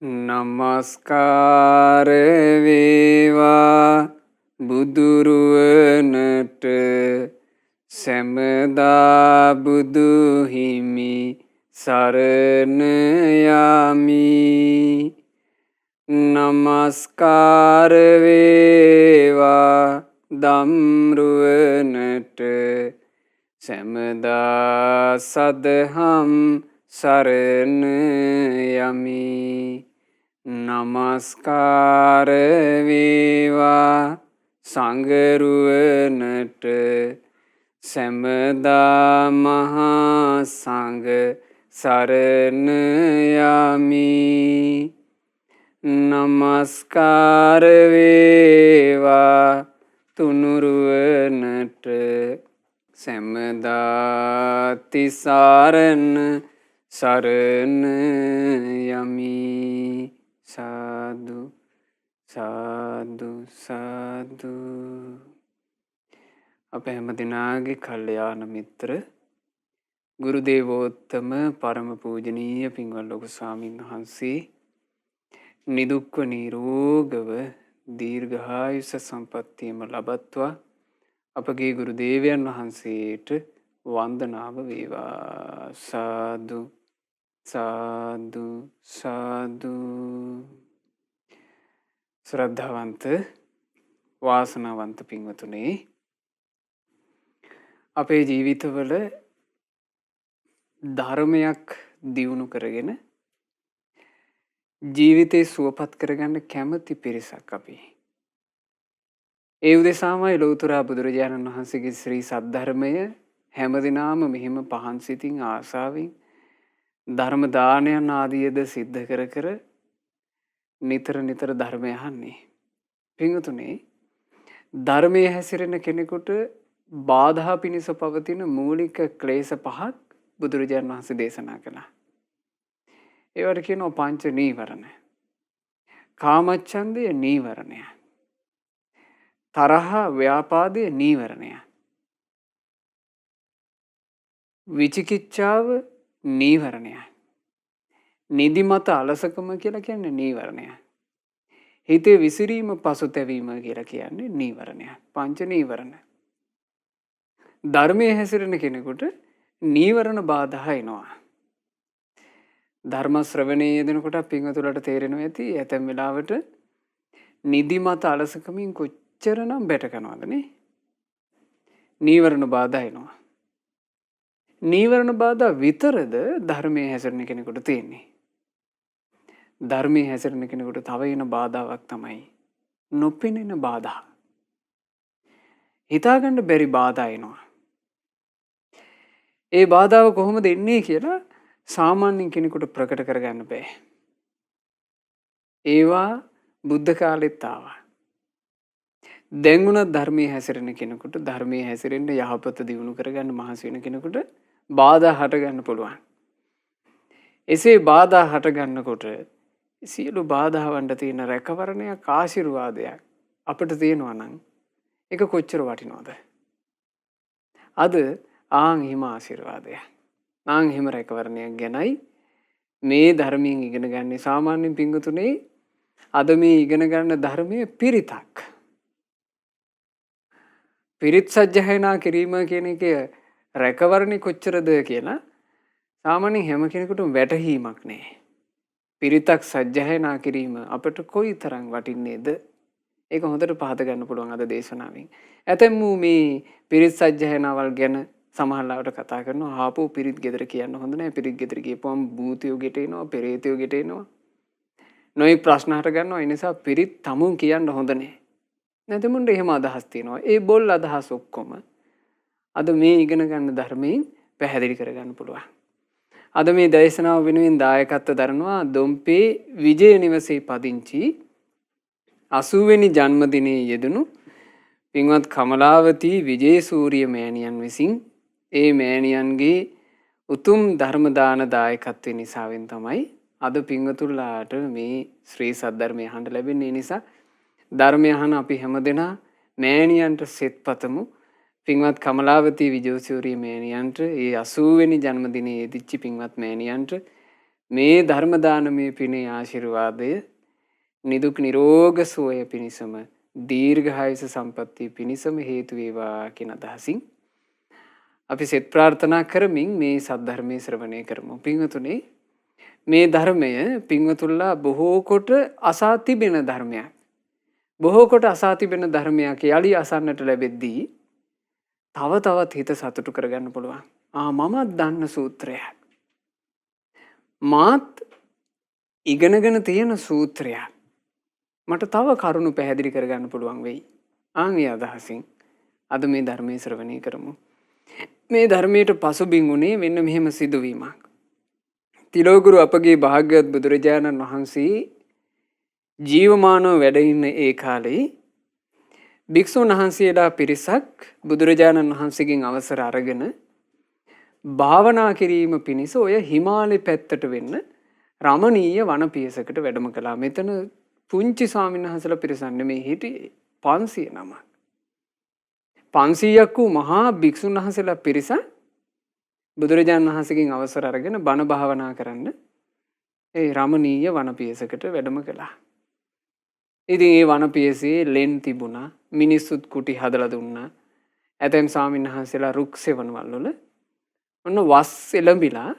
නමස්කාර වේවා බුදුරුවනට සැමදා බුදු හිමි සරණ යමි. නමස්කාර වේවා දම්රුවනට සැමදා සදහම් සරණ යමි. නමස්කාර වේවා සංඝරුවනට සැමදා මහා සංඝ සරණ යමි. නමස්කාර වේවා තුනුරුවනට සැමදා තිසරණ සරණ යමි. සාදු සාදු සාදු. අප හැම දිනාගේ කල්යාණ මිත්‍ර ගුරු දේවෝත්තම පරම පූජනීය පින්වත් ලොකු ස්වාමීන් වහන්සේ නිදුක්ව නිරෝගව දීර්ඝායුෂ සම්පන්නියම ලබත්වා අපගේ ගුරු දේවයන් වහන්සේට වන්දනාව වේවා. සාදු සාදු සාදු. ශ්‍රද්ධාවන්ත වාසනාවන්ත පින්වතුනේ, අපේ ජීවිතවල ධර්මයක් දියුණු කරගෙන ජීවිතේ සුවපත් කරගන්න කැමති පිරිසක් අපි. ඒ උදෙසාමයි ලෞතර බුදුරජාණන් වහන්සේගේ ශ්‍රී සද්ධර්මය හැමදිනාම මෙහිම පහන් සිතින් ආසාවෙන් ධර්ම දානයන් ආදියද සිද්ධ කර කර නිතර නිතර ධර්මය අහන්නේ. පින්වතුනේ, ධර්මයේ හැසිරෙන කෙනෙකුට බාධා පිණිස පවතින මූලික ක්ලේශ පහක් බුදුරජාණන් වහන්සේ දේශනා කළා. ඒවට කියනවා පංච නීවරණ. කාමච්ඡන්දය නීවරණය. තරහ ව්‍යාපාදය නීවරණය. විචිකිච්ඡාව නීවරණය. නිදිමත අලසකම කියලා කියන්නේ නීවරණය. හිතේ විසිරීම පසුතැවීම කියලා කියන්නේ නීවරණය. පංච නීවරණ. ධර්මයේ හැසිරෙන කෙනෙකුට නීවරණ බාධා එනවා. ධර්ම ශ්‍රවණයේ යෙදෙනකොට පින්වතුන්ට තේරෙනවා ඇති ඇතැම් වෙලාවට නිදිමත අලසකමින් කොච්චරනම් බැට කරනවද නේ? නීවරණ බාධා එනවා. නීවරණ බාධා විතරද ධර්මයේ හැසිරෙන කෙනෙකුට තියෙන්නේ? ධර්මයේ හැසිරෙන කෙනෙකුට තව එන බාධාවක් තමයි නොපෙනෙන බාධා. හිතාගන්න බැරි බාධා එනවා. ඒ බාධාව කොහොමද එන්නේ කියලා සාමාන්‍ය කෙනෙකුට ප්‍රකට කරගන්න බෑ. ඒවා බුද්ධ කාලෙත් ආවා. දැන් උනත් ධර්මයේ හැසිරෙන කෙනෙකුට ධර්මයේ හැසිරෙන්න යහපත දියුණු කරගන්න මහන්සි වෙන කෙනෙකුට බාධා හට ගන්න පුළුවන්. එසේ බාධා හට ගන්නකොට සියලු බාධාවන්ට තියෙන රැකවරණයක් ආශිර්වාදයක් අපිට තියෙනවා නම් ඒක කොච්චර වටිනවද? අද ආන් හිම ආශිර්වාදය. ආන් හිම රැකවරණයක් ගැනයි මේ ධර්මයෙන් ඉගෙන ගන්න. සාමාන්‍යයෙන් පින්වතුනේ, අද මේ ඉගෙන ගන්න ධර්මයේ පිරිතක්. පිරිත් සජ්ජායනා කිරීම කියන එක රැකවරණේ කොච්චරද කියලා සාමාන්‍යයෙන් හැම කෙනෙකුටම වැටහීමක් නැහැ. පිරිතක් සජ්ජායනා කිරීම අපට කොයිතරම් වටින්නේද? ඒක හොඳට පහද ගන්න පුළුවන් අද දේශනාවෙන්. ඇතැම් මේ පිරිත් සජ්ජායනාවල් ගැන සමහරවිට කතා කරනවා. ආපෝ පිරිත් ගෙදර කියන්න හොඳ නැහැ. පිරිත් ගෙදර ගියපුවම භූතයෝ ගෙට එනවා, පෙරේතයෝ ගෙට එනවා. නොයි ප්‍රශ්න හට ගන්නවා. ඒ නිසා පිරිත් තමුන් කියන්න හොඳ නැහැ. නැතමුන්ට එහෙම අදහස් තියෙනවා. ඒ බොල් අදහස් ඔක්කොම අද මේ ඉගෙන ගන්න ධර්මයෙන් පැහැදිලි කරගන්න පුළුවන්. අද මේ දේශනාව වෙනුවෙන් දායකත්ව දරනවා දොම්පේ විජය නිවසේ පදිංචි 80 වෙනි ජන්මදිනයේ යෙදුණු පින්වත් කමලාවතී විජේසූරිය මෑණියන් විසින් ඒ මෑණියන්ගේ උතුම් ධර්ම දාන දායකත්වය නිසාවෙන් තමයි අද පින්වතුන්ලාට මේ ශ්‍රී සද්ධර්මය අහන්න ලැබෙන්නේ. නිසා ධර්මය අහන අපි හැමදෙනා මෑණියන්ට සෙත් පතමු. පින්වත් කමලාවතී විජේසූරිය මෑණියන්ට ඒ 80 වෙනි ජන්මදිනයේ යෙදිච්ච පින්වත් මෑණියන්ට මේ ධර්ම දානමය පිනේ ආශිර්වාදය නිදුක් නිරෝග සුවය පිණිසම දීර්ඝායුෂ සම්පන්නිය පිණිසම හේතු වේවා කියන අදහසින් අපි සෙත් ප්‍රාර්ථනා කරමින් මේ සද්ධර්මයේ ශ්‍රවණය කරමු. පින්වතුනි, මේ ධර්මය පින්වතුන්ලා බොහෝ කොට අසා තිබෙන ධර්මයක්. බොහෝ කොට අසා තිබෙන ධර්මයක් යලි අසන්නට ලැබෙද්දී තව තවත් හිත සතුටු කරගන්න පුළුවන්. මමත් දන්න සූත්‍රයක්. මාත් ඉගෙනගෙන තියෙන සූත්‍රයක්. මට තව කරුණු පැහැදිලි කරගන්න පුළුවන් වෙයි. ඒ අදහසින් අද මේ ධර්මයේ ශ්‍රවණය කරමු. මේ ධර්මයට පසුබිම් වුණේ මෙන්න මෙහෙම සිදුවීමක්. තිලෝගුරු අපගේ භාග්‍යවත් බුදුරජාණන් වහන්සේ ජීවමානව වැඩ ඉන්න ඒ කාලේ භික්ෂුන් වහන්සේලා පිරිසක් බුදුරජාණන් වහන්සේගෙන් අවසර අරගෙන භාවනා කිරීම පිණිස ඔය හිමාලය පැත්තට වෙන්න රමණීය වනපියසකට වැඩම කළා. මෙතන පුංචි ස්වාමීන් වහන්සේලා පිරිසක් නෙමෙයි හිටියේ 500 නමක්. 500ක් වූ මහා භික්ෂුන් වහන්සේලා පිරිසක් බුදුරජාණන් වහන්සේගෙන් අවසර අරගෙන බණ භාවනා කරන්න ඒ රමණීය වනපියසකට වැඩම කළා. ඉතින් ඒ වනපියසේ ලෙන් තිබුණා, මිනිස්සුත් කුටි හදලා දුන්නා. ඇතැම් ස්වාමීන් වහන්සේලා රුක් සෙවණවල් වල ඔන්න වස් එළඹිලා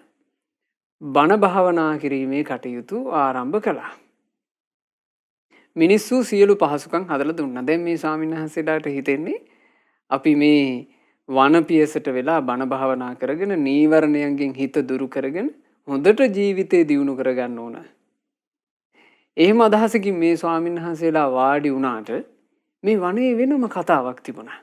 බණ භාවනා කිරීමේ කටයුතු ආරම්භ කළා. මිනිස්සු සියලු පහසුකම් හදලා දුන්නා. දැන් මේ ස්වාමීන් වහන්සේලාට හිතෙන්නේ අපි මේ වනපියසට වෙලා බණ භාවනා කරගෙන නීවරණයන්ගෙන් හිත දුරු කරගෙන හොඳට ජීවිතේ දියුණු කරගන්න ඕන. එහෙම අදහසකින් මේ ස්වාමීන් වහන්සේලා වාඩි වුණාට මේ වනයේ වෙනම කතාවක් තිබුණා.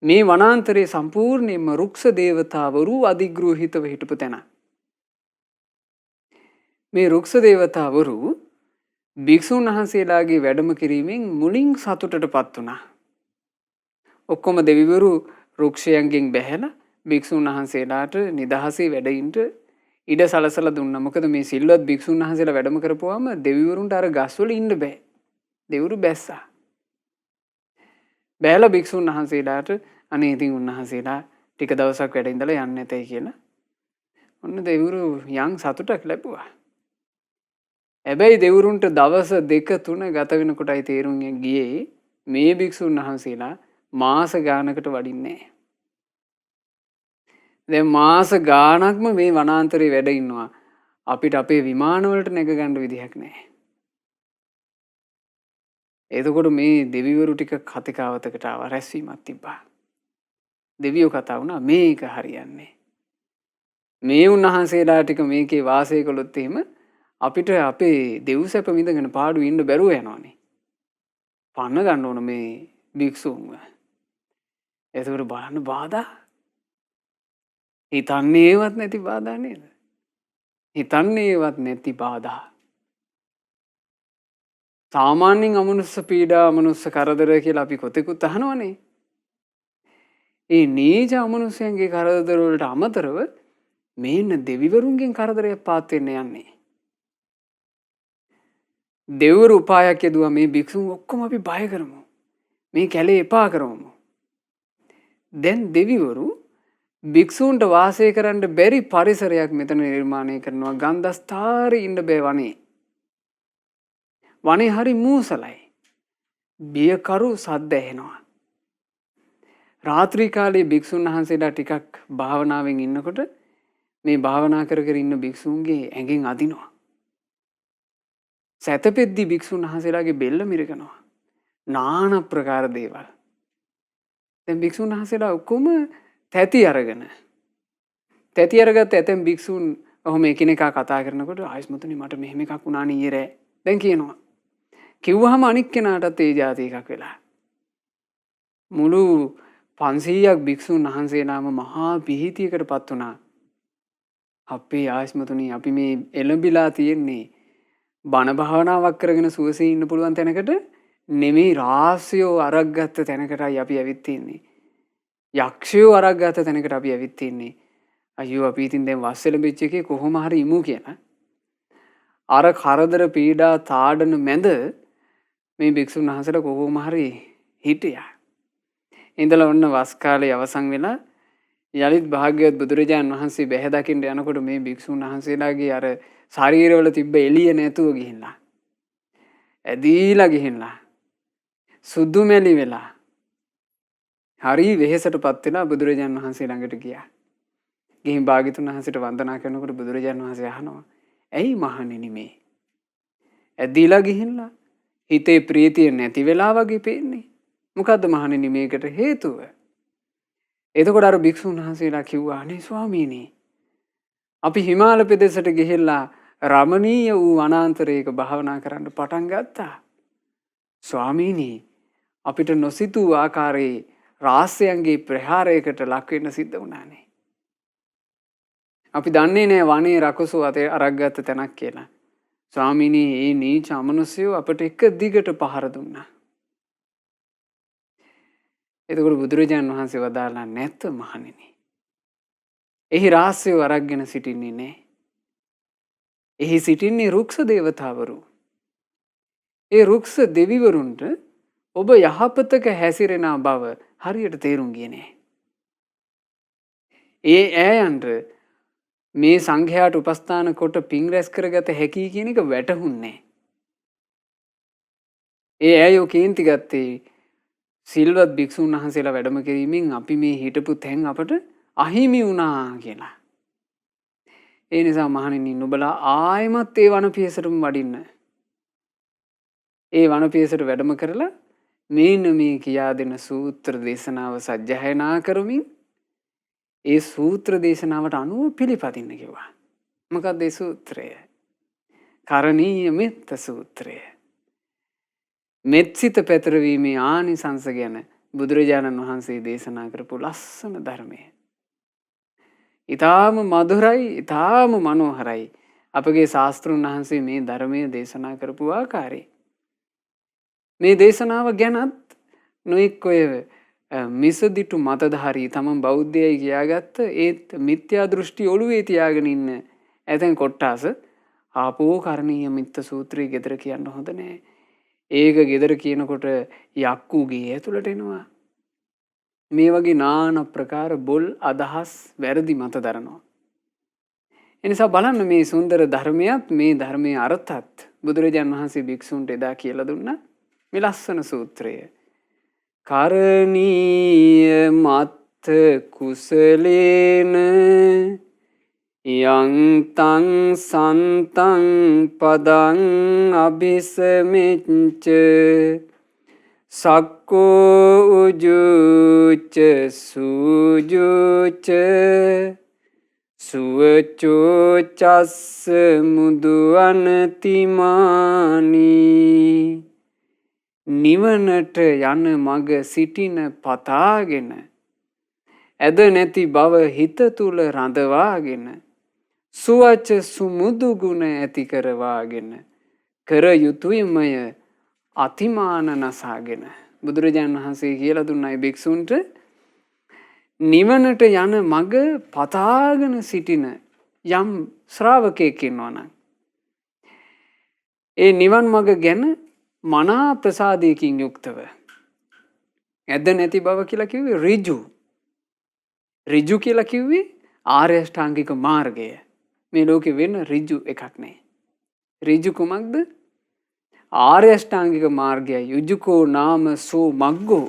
මේ වනාන්තරයේ සම්පූර්ණයෙන්ම රුක්ෂ දේවතාවරු අධිග්‍රහිතව හිටපු තැන. මේ රුක්ෂ දේවතාවරු භික්ෂුන් වහන්සේලාගේ වැඩම කිරීමෙන් මුලින් සතුටටපත් වුණා. ඔක්කොම දෙවිවරු රුක්ෂයන්ගෙන් බැහැලා භික්ෂුන් වහන්සේලාට නිදහසේ වැඩ ඉන්න ඉඩ සලසලා දුන්නා. මොකද මේ සිල්වත් භික්ෂුන් වහන්සේලා වැඩම කරපුවාම දෙවිවරුන්ට අර ගස්වල ඉන්න බෑ. දෙවිවරු බැස්සා. බැලලා භික්ෂුන් වහන්සේලාට අනේ ඉතින් උන්වහන්සේලා ටික දවසක් වැඩ ඉඳලා යන්න නැතයි කියලා. ඔන්න දෙවිවරු යම් සතුටක් ලැබුවා. හැබැයි දෙවිවරුන්ට දවස් 2 3 ගත වෙනකොටයි තේරුම් ගියේ මේ භික්ෂුන් වහන්සේලා මාස ගානකට වඩින්නේ නැහැ. දැන් මාස ගානක්ම මේ වනාන්තරේ වැඩ ඉන්නවා. අපිට අපේ විමාන වලට නැග ගන්න විදිහක් නැහැ. එතකොට මේ දෙවිවරු ටික කතිකාවතකට ආව රැස්වීමක් තිබ්බා. දෙවියෝ කතා වුණා මේක හරියන්නේ. මේ උන්වහන්සේලා ටික මේකේ වාසය කළොත් එහෙම අපිට අපේ දෙව්සැප විඳගෙන පාඩු ඉන්න බැරුව යනවානේ. පන්න ගන්න ඕන මේ භික්ෂුන්ව. එතකොට බලන්න බාධා. හිතන්නේවත් නැති බාධා නේද? හිතන්නේවත් නැති බාධා. සාමාන්‍යයෙන් අමනුෂ්‍ය පීඩා අමනුෂ්‍ය කරදර කියලා අපි කොතෙකුත් අහනවනේ. ඒ නීච අමනුෂ්‍යයන්ගේ කරදර වලට අමතරව මේන්න දෙවිවරුන්ගෙන් කරදරයක් පාත් වෙන්න යන්නේ. දෙවිවරු උපායක් යදුවා මේ භික්ෂුන් ඔක්කොම අපි බය කරමු. මේ කැලේ එපා කරමු. දැන් දෙවිවරු භික්ෂූන්ට වාසය කරන්න බැරි පරිසරයක් මෙතන නිර්මාණය කරනවා. ගන්ධස්ථාරේ ඉන්න බෑ වනේ. වනේ හරි මූසලයි. බියකරු සද්ද ඇහෙනවා. රාත්‍රී කාලේ භික්ෂුන් වහන්සේලා ටිකක් භාවනාවෙන් ඉන්නකොට මේ භාවනා කර කර ඉන්න භික්ෂුන්ගේ ඇඟෙන් අදිනවා. සැතපෙද්දි භික්ෂුන් වහන්සේලාගේ බෙල්ල මිරිකනවා. নানা ප්‍රකාර දේවල්. දැන් භික්ෂුන් වහන්සේලා ඔක්කොම තැති අරගෙන. තැති අරගත්ත ඇතැම් භික්ෂුන් ඔහොම එකිනෙකා කතා කරනකොට ආයස්මතුනි මට මෙහෙම එකක් වුණා නේ ඊයේ රෑ. දැන් කියනවා. කිව්වහම අනික් කෙනාටත් ඒ જાති එකක් වෙලා. මුළු 500ක් භික්ෂුන් වහන්සේලාම මහා පිහිතියකටපත් වුණා. අපේ ආයස්මතුනි අපි මේ එළඹිලා තියෙන්නේ බණ භාවනාවක් කරගෙන සුවසේ ඉන්න පුළුවන් තැනකට නෙමෙයි රාස්‍යෝ අරක් ගත්ත තැනකටයි අපි ඇවිත් තියෙන්නේ. යක්ෂයෝ අරක් ගත්ත තැනකට අපි ඇවිත් තියෙන්නේ. අයියෝ අපි ඉතින් දැන් වස් එළඹෙච්ච එකේ කොහොම හරි ඉමු කියලා. අර කරදර පීඩා තාඩන මැද මේ භික්ෂුන් වහන්සේලා කොහොම හරි හිටියා. ඉඳලා ඔන්න වස් කාලේ අවසන් වෙලා යලිත් භාග්‍යවත් බුදුරජාණන් වහන්සේ බැහැ දකින්න යනකොට මේ භික්ෂුන් වහන්සේලාගේ අර ශරීරවල තිබ්බ එළිය නැතුව ගිහිල්ලා ඇදීලා ගිහිල්ලා සුදු මැලි වෙලා හරි වෙහෙසටපත් වෙලා බුදුරජාණන් වහන්සේ ළඟට ගියා. ගිහින් භාග්‍යතුන් වහන්සේට වන්දනා කරනකොට බුදුරජාණන් වහන්සේ අහනවා, "ඇයි මහණෙනි මේ ඇදීලා ගිහිල්ලා හිතේ ප්‍රීතිය නැති වෙලා වගේ පේන්නේ? මොකද්ද මහණෙනි මේකට හේතුව?" එතකොට අර භික්ෂුන් වහන්සේලා කිව්වා, "අනේ ස්වාමීනි, අපි හිමාල ප්‍රදේශයට ගිහිල්ලා රමණීය වූ වනාන්තරයක භාවනා කරන්න පටන් ගත්තා. ස්වාමීනි, අපිට නොසිතූ ආකාරයේ රාස්‍යයන්ගේ ප්‍රහාරයකට ලක් වෙන්න සිද්ධ වුණානේ. අපි දන්නේ නැහැ වනේ රකුසු අතේ අරක්ගත්ත තැනක් කියලා. ස්වාමීනි, මේ නීච අමනුෂ්‍යෝ අපට එක දිගට පහර දුන්නා." එතකොට බුදුරජාණන් වහන්සේ වදාළා, "නැත මහණෙනි. එහි රාස්‍යය අරක්ගෙන සිටින්නේ නැහැ. එහි සිටින්නේ රුක්ෂ දේවතාවරු. ඒ රුක්ෂ දෙවිවරුන්ට ඔබ යහපතක හැසිරෙන බව හරියට තේරුම් ගියේ නැහැ. ඒ ඈයන්ට මේ සංඝයාට උපස්ථාන කොට පින් රැස් කරගත හැකි කියන එක වැටහුන්නේ. ඒ ඈයෝ කේන්ති ගත්තේ සිල්වත් භික්ෂුන් වහන්සේලා වැඩම කිරීමෙන් අපි මේ හිටපු තැන් අපට අහිමි වුණා කියලා. ඒ නිසා මහණෙනි, නුඹලා ආයෙමත් ඒ වනපියසටම වඩින්න. ඒ වනපියසට වැඩම කරලා මේන මේ කියා දෙන සූත්‍ර දේශනාව සජ්ජායනා කරමින් ඒ සූත්‍ර දේශනාවට අනුව පිළිපදින්න කිව්වා. මොකක්ද ඒ සූත්‍රය? කරණීය මෙත්ත සූත්‍රය. මෙත්සිත පැතරවීමේ ආනිසංස ගැන බුදුරජාණන් වහන්සේ දේශනා කරපු ලස්සන ධර්මය. ඊටාම මధుරයි, ඊටාම මනෝහරයි. අපගේ ශාස්ත්‍රුන් වහන්සේ මේ ධර්මය දේශනා කරපු ආකාරය. මේ දේශනාව ගැනත් නොඑක් ඔය මිසදිටු මතධාරී තමන් බෞද්ධයයි කියාගත්ත ඒත් මිත්‍යා දෘෂ්ටි ඔළුවේ තියාගෙන ඉන්න ඇතැන් කොට්ටාස ආපෝ කරණීය මිත්ත සූත්‍රය ගෙදර කියන්න හොඳ නෑ. ඒක ගෙදර කියනකොට යක්කුගේ ඇතුළට එනවා. මේ වගේ නාන ප්‍රකාර බොල් අදහස් වැරදි මත දරනවා. එනිසා බලන්න මේ සුන්දර ධර්මයත් මේ ධර්මයේ අර්ථත් බුදුරජාණන් වහන්සේ භික්ෂුන්ට එදා කියලා දුන්නා. මේ ලස්සන සූත්‍රය. කරණීය මත්ත කුසලේන යං තං සන්තං පදං අபிසමෙච්ච සක්කෝ උජුච සූජුච සුවචෝ චස්ස මුදු අනතිමානී. නිවනට යන මග සිටින පතාගෙන ඇද නැති බව හිත තුල රඳවාගෙන සුවච සුමුදු ගුණ ඇති කරවාගෙන කර යුතුයමය අතිමාන නසාගෙන. බුදුරජාණන් වහන්සේ කියලා දුන්නයි භික්ෂුන්ට නිවනට යන මග පතාගෙන සිටින යම් ශ්‍රාවකයෙක් ඉන්නවා නම් ඒ නිවන් මග ගැන මනා ප්‍රසාදයකින් යුක්තව ඇද නැති බව කියලා කිව්වේ ඍජු. ඍජු කියලා කිව්වේ ආර්ය අෂ්ටාංගික මාර්ගය. මේ ලෝකේ වෙන ඍජු එකක් නැහැ. ඍජු කුමක්ද? ආර්ය අෂ්ටාංගික මාර්ගය. යුජුකෝ නාම සෝ මග්ගෝ.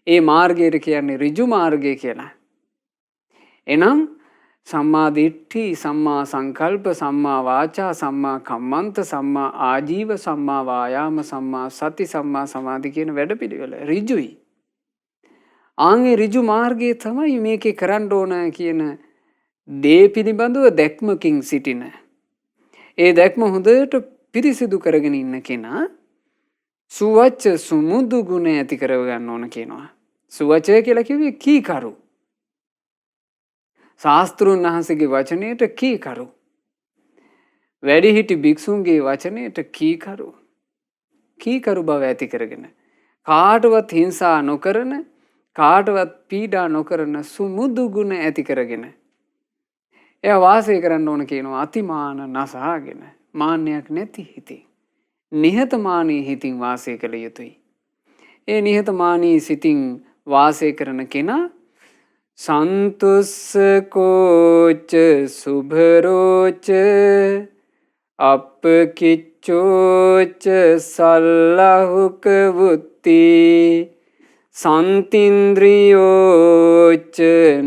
ඒ මාර්ගයට කියන්නේ ඍජු මාර්ගය කියලා. එනම් සම්මා දිට්ඨි, සම්මා සංකල්ප, සම්මා වාචා, සම්මා කම්මන්ත, සම්මා ආජීව, සම්මා වායාම, සම්මා සති, සම්මා සමාධි කියන වැඩපිළිවෙල ඍජුයි. ආන්ගේ ඍජු මාර්ගයේ තමයි මේකේ කරන්න ඕන කියන දේ පිළිබඳව දැක්මකින් සිටින. ඒ දැක්ම හොඳට පිරිසිදු කරගෙන ඉන්න කෙනා සුවච සුමුදු ගුණ ඇති කරව ගන්න ඕන කියනවා. සුවචය කියලා කිව්වේ කීකරු. ශාස්ත්‍රුන් වහන්සේගේ වචනයට කීකරු. වැඩිහිටි භික්ෂුන්ගේ වචනයට කීකරු. කීකරු බව ඇති කරගෙන කාටවත් හිංසා නොකරන, කාටවත් පීඩා නොකරන සුමුදු ගුණ ඇති කරගෙන එයා වාසය කරන්න ඕන කියනවා. අතිමාන නසාගෙන, මාන්නයක් නැති හිතින්, නිහතමානී හිතින් වාසය කළ යුතුයි. ඒ නිහතමානී සිතින් වාසය කරන කෙනා සන්තුස්සකෝච සුභරෝච අපකිච්චෝච සල්ලහුක වුත්ති සන්තින්ද්‍රියෝච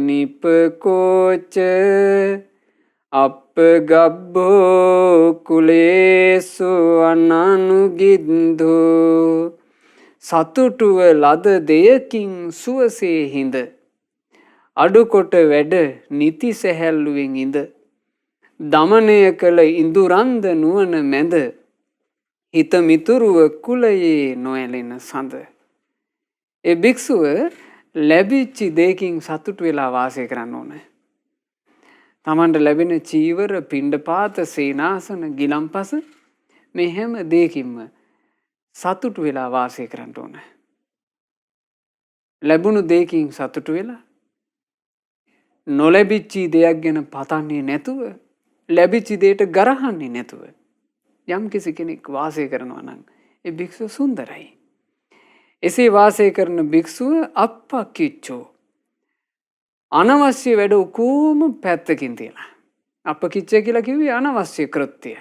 නිපකෝච අපගබ්බෝ කුලේසු අනනුගින්දු. සතුටුව ලද දෙයකින් සුවසේ හිඳ අඩුකොට වැඩ නිති සැහැල්ලුවෙන් ඉඳ දමනය කළ ඉඳුරන්ද නුවණ මැද හිත මිතුරුව කුලයේ නොඇලෙන සඳ. ඒ භික්ෂුව ලැබිච්චි දෙයකින් සතුටු වෙලා වාසය කරන්න ඕන. තමන්ට ලැබෙන චීවර පිණ්ඩපාත සේනාසන ගිලම්පස මේ හැම දෙයකින්ම සතුටු වෙලා වාසය කරන්න ඕන. ලැබුණු දෙයකින් සතුටු වෙලා නොලැබිච්චි දෙයක් ගැන පතන්නේ නැතුව ලැබිච්චි දෙයට ගරහන්නේ නැතුව යම් කිසි කෙනෙක් වාසය කරනවා නම් ඒ භික්ෂුව සුන්දරයි. එසේ වාසය කරන භික්ෂුව අප්පකිච්චෝ අනවශ්‍ය වැඩ ඔක්කොම පැත්තකින් තියලා. අප්පකිච්චය කියලා කිව්වේ අනවශ්‍ය කෘත්‍ය.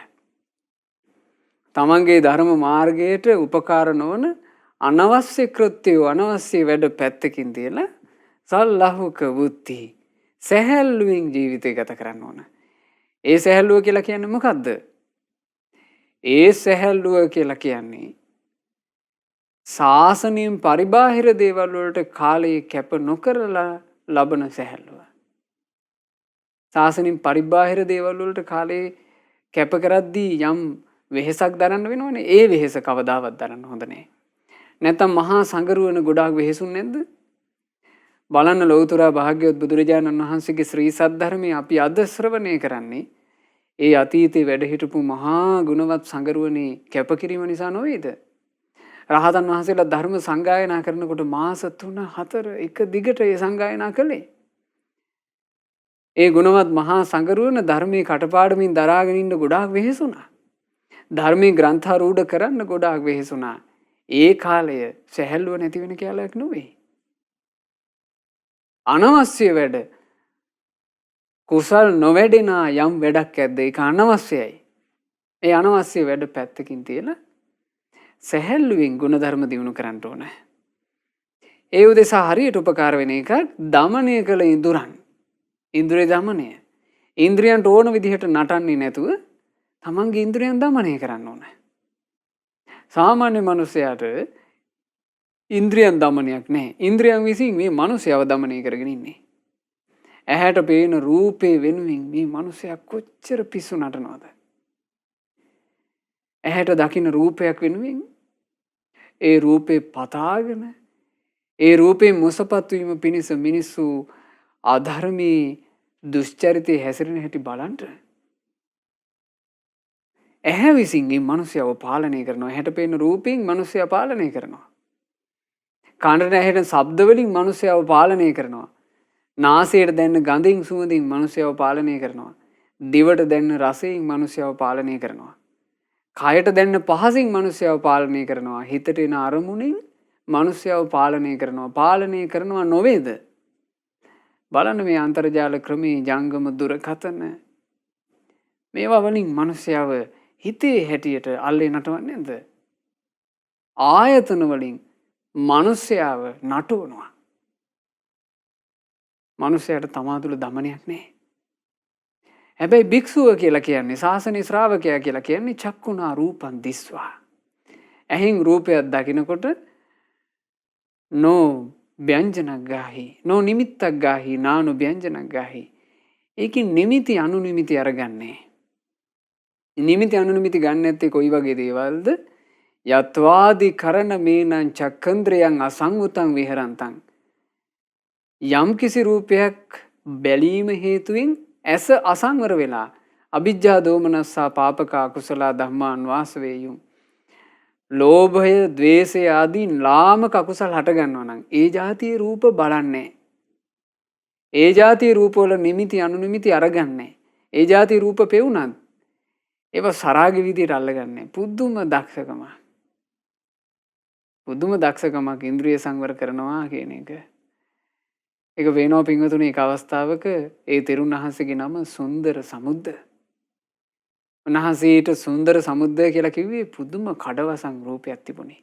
තමන්ගේ ධර්ම මාර්ගයට උපකාර නොවන අනවශ්‍ය කෘත්‍ය අනවශ්‍ය වැඩ පැත්තකින් තියලා සල්ලහුක වුත්ති සැහැල්ලුවෙන් ජීවිතය ගත කරන්න ඕන. ඒ සැහැල්ලුව කියලා කියන්නේ මොකද්ද? ඒ සැහැල්ලුව කියලා කියන්නේ ශාසනයෙන් පරිබාහිර දේවල් වලට කාලය කැප නොකරලා ලබන සැහැල්ලුව. ශාසනයෙන් පරිබාහිර දේවල් වලට කාලය කැප කරද්දී යම් වෙහෙසක් දරන්න වෙනවනේ. ඒ වෙහෙස කවදාවත් දරන්න හොඳ නැහැ. නැත්තම් මහා සංගරුවන ගොඩාක් වෙහෙසුන් නැද්ද? බලන්න ලෞතර භාග්‍යවත් බුදුරජාණන් වහන්සේගේ ශ්‍රී සද්ධර්මයේ අපි අද ශ්‍රවණය කරන්නේ ඒ අතීතේ වැඩ හිටපු මහා ගුණවත් සංගරුවනේ කැපකිරීම නිසා නොවේද? රහතන් වහන්සේලා ධර්ම සංගායනා කරනකොට මාස 3-4 එක දිගට ඒ සංගායනා කළේ. ඒ ගුණවත් මහා සංගරුවන ධර්මයේ කටපාඩමින් දරාගෙන ඉන්න ගොඩාක් වෙහෙසුණා. ධර්මයේ ග්‍රන්ථාරූඪ කරන්න ගොඩාක් වෙහෙසුණා. ඒ කාලය සැහැල්ලුව නැති වෙන කාලයක් නෙවෙයි. අනවශ්‍ය වැඩ කුසල් නොවැඩෙන යම් වැඩක් ඇද්ද ඒක අනවශ්‍යයි. ඒ අනවශ්‍ය වැඩ පැත්තකින් තියලා සැහැල්ලුවෙන් ගුණධර්ම දියුණු කරන්න ඕන. ඒ උදෙසා හරියට උපකාර වෙන එකක් දමනය කළ ඉඳුරන්. ඉන්ද්‍රිය දමනය. ඉන්ද්‍රියන්ට ඕන විදිහට නටන්නේ නැතුව තමන්ගේ ඉන්ද්‍රියන් දමනය කරන්න ඕන. සාමාන්‍ය මනුස්සයාට ඉන්ද්‍රියන් දමනයක් නැහැ. ඉන්ද්‍රියන් විසින් මේ මනුස්සයව දමනය කරගෙන ඉන්නේ. ඇහැට පේන රූපේ වෙනුවෙන් මේ මනුස්සයා කොච්චර පිස්සු නටනවද? ඇහැට දකින්න රූපයක් වෙනුවෙන් ඒ රූපේ පතාගෙන ඒ රූපේ මොසපත් වීම පිණිස මිනිස්සු අධර්මී දුෂ්චරිතේ හැසිරෙන හැටි බලන්න. ඇහැ විසින් මේ මනුස්සයව පාලනය කරනවා. ඇහැට පේන රූපෙන් මනුස්සයා පාලනය කරනවා. කනට ඇහෙන ශබ්ද වලින් මනුස්සයව පාලනය කරනවා. නාසයට දැනෙන ගඳින් සුවඳින් මනුස්සයව පාලනය කරනවා. දිවට දැනෙන රසයෙන් මනුස්සයව පාලනය කරනවා. කයට දැනෙන පහසින් මනුස්සයව පාලනය කරනවා. හිතට එන අරමුණින් මනුස්සයව පාලනය කරනවා. පාලනය කරනවා නොවේද? බලන්න මේ අන්තර්ජාල ක්‍රමේ ජංගම දුරකථන මේවා වලින් මනුස්සයව හිතේ හැටියට අල්ලේ නටවන්නේ නැද්ද? ආයතන වලින් මනුස්සයව නටවනවා. මනුස්සයාට තමා තුළ දමනයක් නැහැ. හැබැයි භික්ෂුව කියලා කියන්නේ ශාසනීය ශ්‍රාවකයා කියලා කියන්නේ චක්කුණා රූපං දිස්වා. ඇහෙන් රූපයක් දකිනකොට නෝ ව්‍යංජනක් ගාහි නෝ නිමිත්තක් ගාහි නානු ව්‍යංජනක් ගාහි. ඒකේ නිමිති අනුනිමිති අරගන්නේ. නිමිති අනුනිමිති ගන්න නැත්තේ කොයි වගේ දේවල්ද? යත්වාදි කරන මේනං චක්කන්ද්‍රයන් අසංගතං විහරන්තං. යම් කිසි රූපයක් බැලීම හේතුවෙන් ඇස අසංවර වෙලා අවිජ්ජා දෝමනස්සා පාපක අකුසල ධම්මාන් වාස වේයුම්. ලෝභය, ද්වේෂය ආදී ලාමක අකුසල හට ගන්නවා නම් ඒ જાතියේ රූප බලන්නේ. ඒ જાතියේ රූප වල නිමිති අනුනිමිති අරගන්නේ. ඒ જાතියේ රූප පෙවුනත් ඒව සරාගේ විදියට අල්ලගන්නේ. පුදුම දක්ෂකම. පුදුම දක්ෂකමක් ඉන්ද්‍රිය සංවර කරනවා කියන එක. ඒක වෙනවා පින්වතුනි එක අවස්ථාවක ඒ තෙරුන් වහන්සේගේ නම සුන්දර සමුද්ද. උන්වහන්සේට සුන්දර සමුද්දය කියලා කිව්වේ පුදුම කඩවසම් රූපයක් තිබුණේ.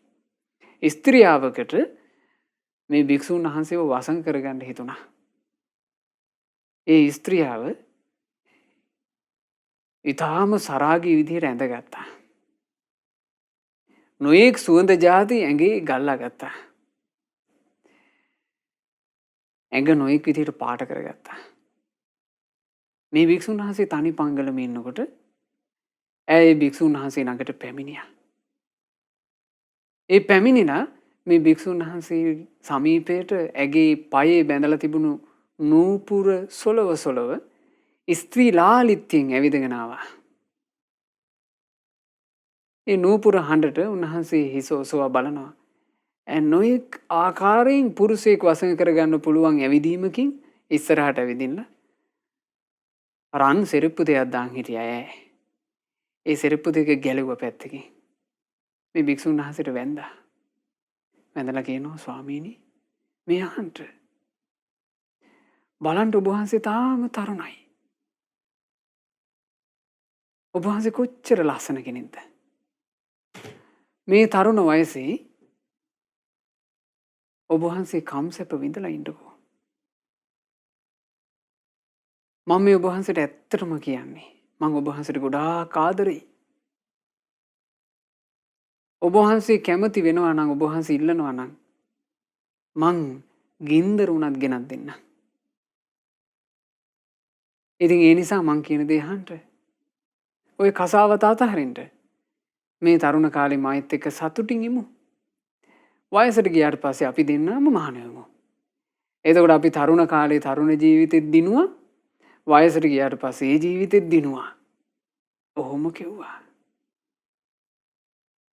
ස්ත්‍රියාවකට මේ භික්ෂුන් වහන්සේව වසන් කරගන්න හිතුණා. ඒ ස්ත්‍රියාව ඊටාම සරාගී විදිහට ඇඳගත්තා. නොයෙක් සුවඳ ಜಾති ඇඟේ ගල්ලා ගත්තා. ඇඟ නොයෙක් විදිහට පාට කරගත්තා. මේ භික්ෂුන් වහන්සේ තනි පංගලම ඉන්නකොට ඇය භික්ෂුන් වහන්සේ ළඟට පැමිණියා. ඒ පැමිණිලා මේ භික්ෂුන් වහන්සේ සමීපයට ඇගේ පයේ බැඳලා තිබුණු නූපුර සොලව ස්ත්‍රී ලාලිත්‍යයෙන් ඇවිදගෙන ආවා. ඒ නූපුර හඬට උන්වහන්සේ හිස ඔසවා බලනවා. නොයෙක් ආකාරයෙන් පුරුෂයෙක් වසඟ කරගන්න පුළුවන් ඇවිදීමකින් ඉස්සරහට ඇවිදින්න රන් සෙරප්පු දෙයක් දාන් හිටියා ඇය. ඒ සෙරප්පු දෙක ගැලුව පැත්තකින් මේ භික්ෂුන් වහන්සේට වැඳා. වැඳලා කියනවා ස්වාමීනි මේ අහන්න. බලන්න ඔබ වහන්සේ තාම තරුණයි. ඔබ වහන්සේ කොච්චර ලස්සන කෙනෙක්ද? මේ තරුණ වයසේ ඔබ වහන්සේ කම්සැප විඳලා ඉන්නකෝ. මම මේ ඔබ වහන්සේට ඇත්තටම කියන්නේ. මම ඔබ වහන්සේට ගොඩාක් ආදරෙයි. ඔබ වහන්සේ කැමති වෙනවා නම් ඔබ වහන්සේ ඉල්ලනවා නම් මං ගින්දර උනත් ගෙනත් දෙන්න. ඉතින් ඒ නිසා මං කියන දේ අහන්න. ඔය කසාවත අතහරින්න. මේ තරුණ කාලේ මායිත් එක්ක සතුටින් ඉමු. වයසට ගියාට පස්සේ අපි දෙන්නම මහාන වෙමු. එතකොට අපි තරුණ කාලේ තරුණ ජීවිතෙත් දිනුවා. වයසට ගියාට පස්සේ ඒ ජීවිතෙත් දිනුවා. ඔහොම කිව්වා.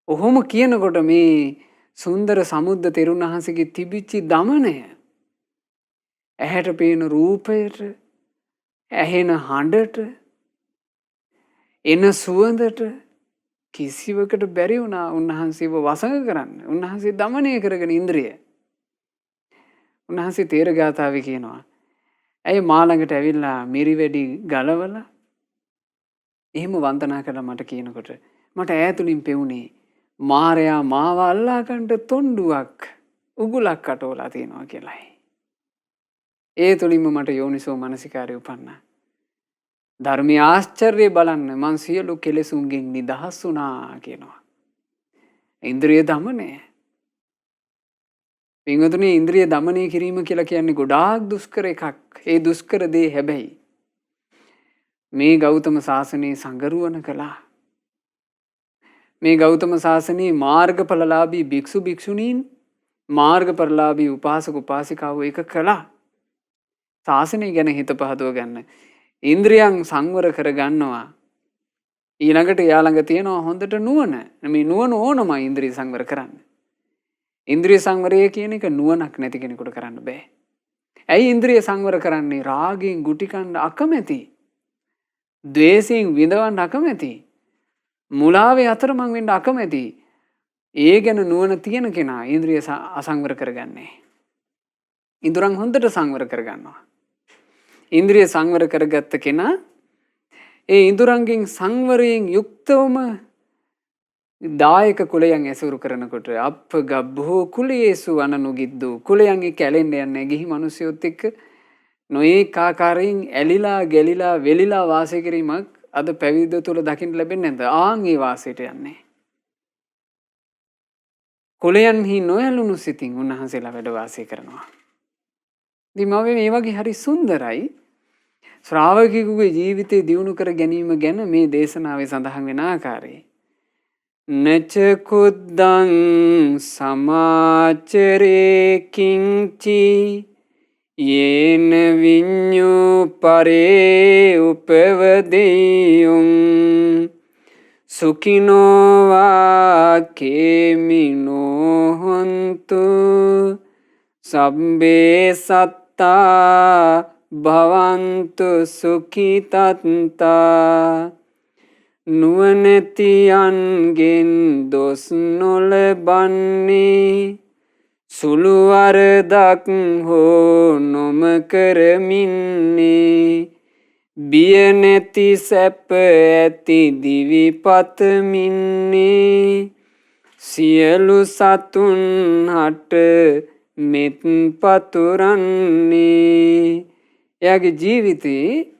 ඔහොම කියනකොට මේ සුන්දර සමුද්ද තෙරුන් වහන්සේගේ තිබිච්ච දමනය ඇහැට පේන රූපයට ඇහෙන හඬට එන සුවඳට කිසිවකට බැරි වුණා උන්වහන්සේව වසඟ කරන්න. උන්වහන්සේ දමනය කරගෙන ඉන්ද්‍රිය. උන්වහන්සේ තේර ගාථාවේ කියනවා ඇයි මා ළඟට ඇවිල්ලා මිරිවැඩි ගලවලා එහෙම වන්දනා කළා මට කියනකොට මට ඈතුලින් පෙවුනේ මාරයා මාව අල්ලා ගන්න තොණ්ඩුවක් උගුලක් අටවලා තියෙනවා කියලායි. ඒ තුලින්ම මට යෝනිසෝ මනසිකාරය උපන්නා. ධර්මයේ ආශ්චර්යය බලන්න මං සියලු කෙලෙසුන්ගෙන් නිදහස් වුණා කියනවා. ඉන්ද්‍රිය දමනය. පින්වතුනි ඉන්ද්‍රිය දමනය කිරීම කියලා කියන්නේ ගොඩාක් දුෂ්කර එකක්. ඒ දුෂ්කර දේ හැබැයි මේ ගෞතම සාසනයේ සංගරුවන කළා. මේ ගෞතම සාසනයේ මාර්ගඵලලාභී භික්ෂු භික්ෂුණීන් මාර්ගඵලලාභී උපාසක උපාසිකාවෝ ඒක කළා. සාසනය ගැන හිත පහදව ගන්න. ඉන්ද්‍රියන් සංවර කර ගන්නවා. ඊළඟට එයා ළඟ තියෙනවා හොඳට නුවණ. මේ නුවණ ඕනමයි ඉන්ද්‍රිය සංවර කරන්න. ඉන්ද්‍රිය සංවරය කියන එක නුවණක් නැති කෙනෙකුට කරන්න බෑ. ඇයි ඉන්ද්‍රිය සංවර කරන්නේ? රාගයෙන් ගුටි කන්න අකමැති. ද්වේෂයෙන් විඳවන්න අකමැති. මුලාවේ අතරමං වෙන්න අකමැති. ඒ ගැන නුවණ තියෙන කෙනා ඉන්ද්‍රිය අසංවර කරගන්නේ. ඉඳුරන් හොඳට සංවර කරගන්නවා. ඉන්ද්‍රිය සංවර කරගත්ත කෙනා ඒ ඉඳුරන්ගෙන් සංවරයෙන් යුක්තවම දායක කුලයන් ඇසුරු කරනකොට අප ගබ්බෝ කුලයේසු අනනුගිද්දු කුලයන්ගේ කැලෙන්න යන්නේ ගිහි මිනිස්සුත් එක්ක නොඒක ආකාරයෙන් ඇලිලා ගැලිලා වෙලිලා වාසය කිරීමක් අද පැවිද්ද තුළ දකින්න ලැබෙන්නේ නැද්ද? ආන් ඒ වාසයට යන්නේ. කුලයන්හි නොයලුණු සිතින් උන්වහන්සේලා වැඩ වාසය කරනවා. ඉතින් මේ වගේ හරි සුන්දරයි ශ්‍රාවකයෙකුගේ ජීවිතේ දියුණු කර ගැනීම ගැන මේ දේශනාවේ සඳහන් වෙන ආකාරයේ නච කුද්දං සමාචරේ කිංචි යේන විඤ්ඤු පරේ උපවදෙයුං සුඛිනෝ වා කේමිනෝ හොන්තු සබ්බේ සත්තා භවන්තු සුඛිතත්තා නුවණැතියන්ගෙන් දොස් නොලබන්නේ සුළු වරදක් හෝ නොම කරමින්නේ බිය නැති සැප ඇති දිවි පතමින්නේ සියලු සතුන් හට මෙත් පතුරන්නේ. එයාගේ ජීවිතේ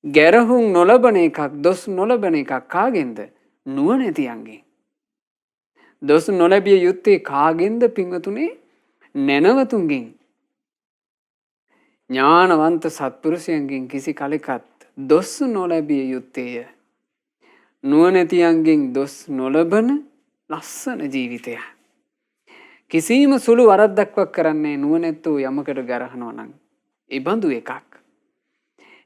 ගැරහුම් නොලබන එකක්, දොස් නොලබන එකක් කාගෙන්ද? නුවණැතියන්ගෙන්. දොස් නොලැබිය යුත්තේ කාගෙන්ද පින්වතුනේ? නැනවතුන්ගෙන්. ඥානවන්ත සත්පුරුෂයන්ගෙන් කිසි කලෙකත් දොස් නොලැබිය යුත්තේය. නුවණැතියන්ගෙන් දොස් නොලබන ලස්සන ජීවිතය. කිසිම සුළු වරද්දක්වත් කරන්නේ නුවණැත්තෝ යමකට ගරහනවා නම් ඒ බඳු එකක්.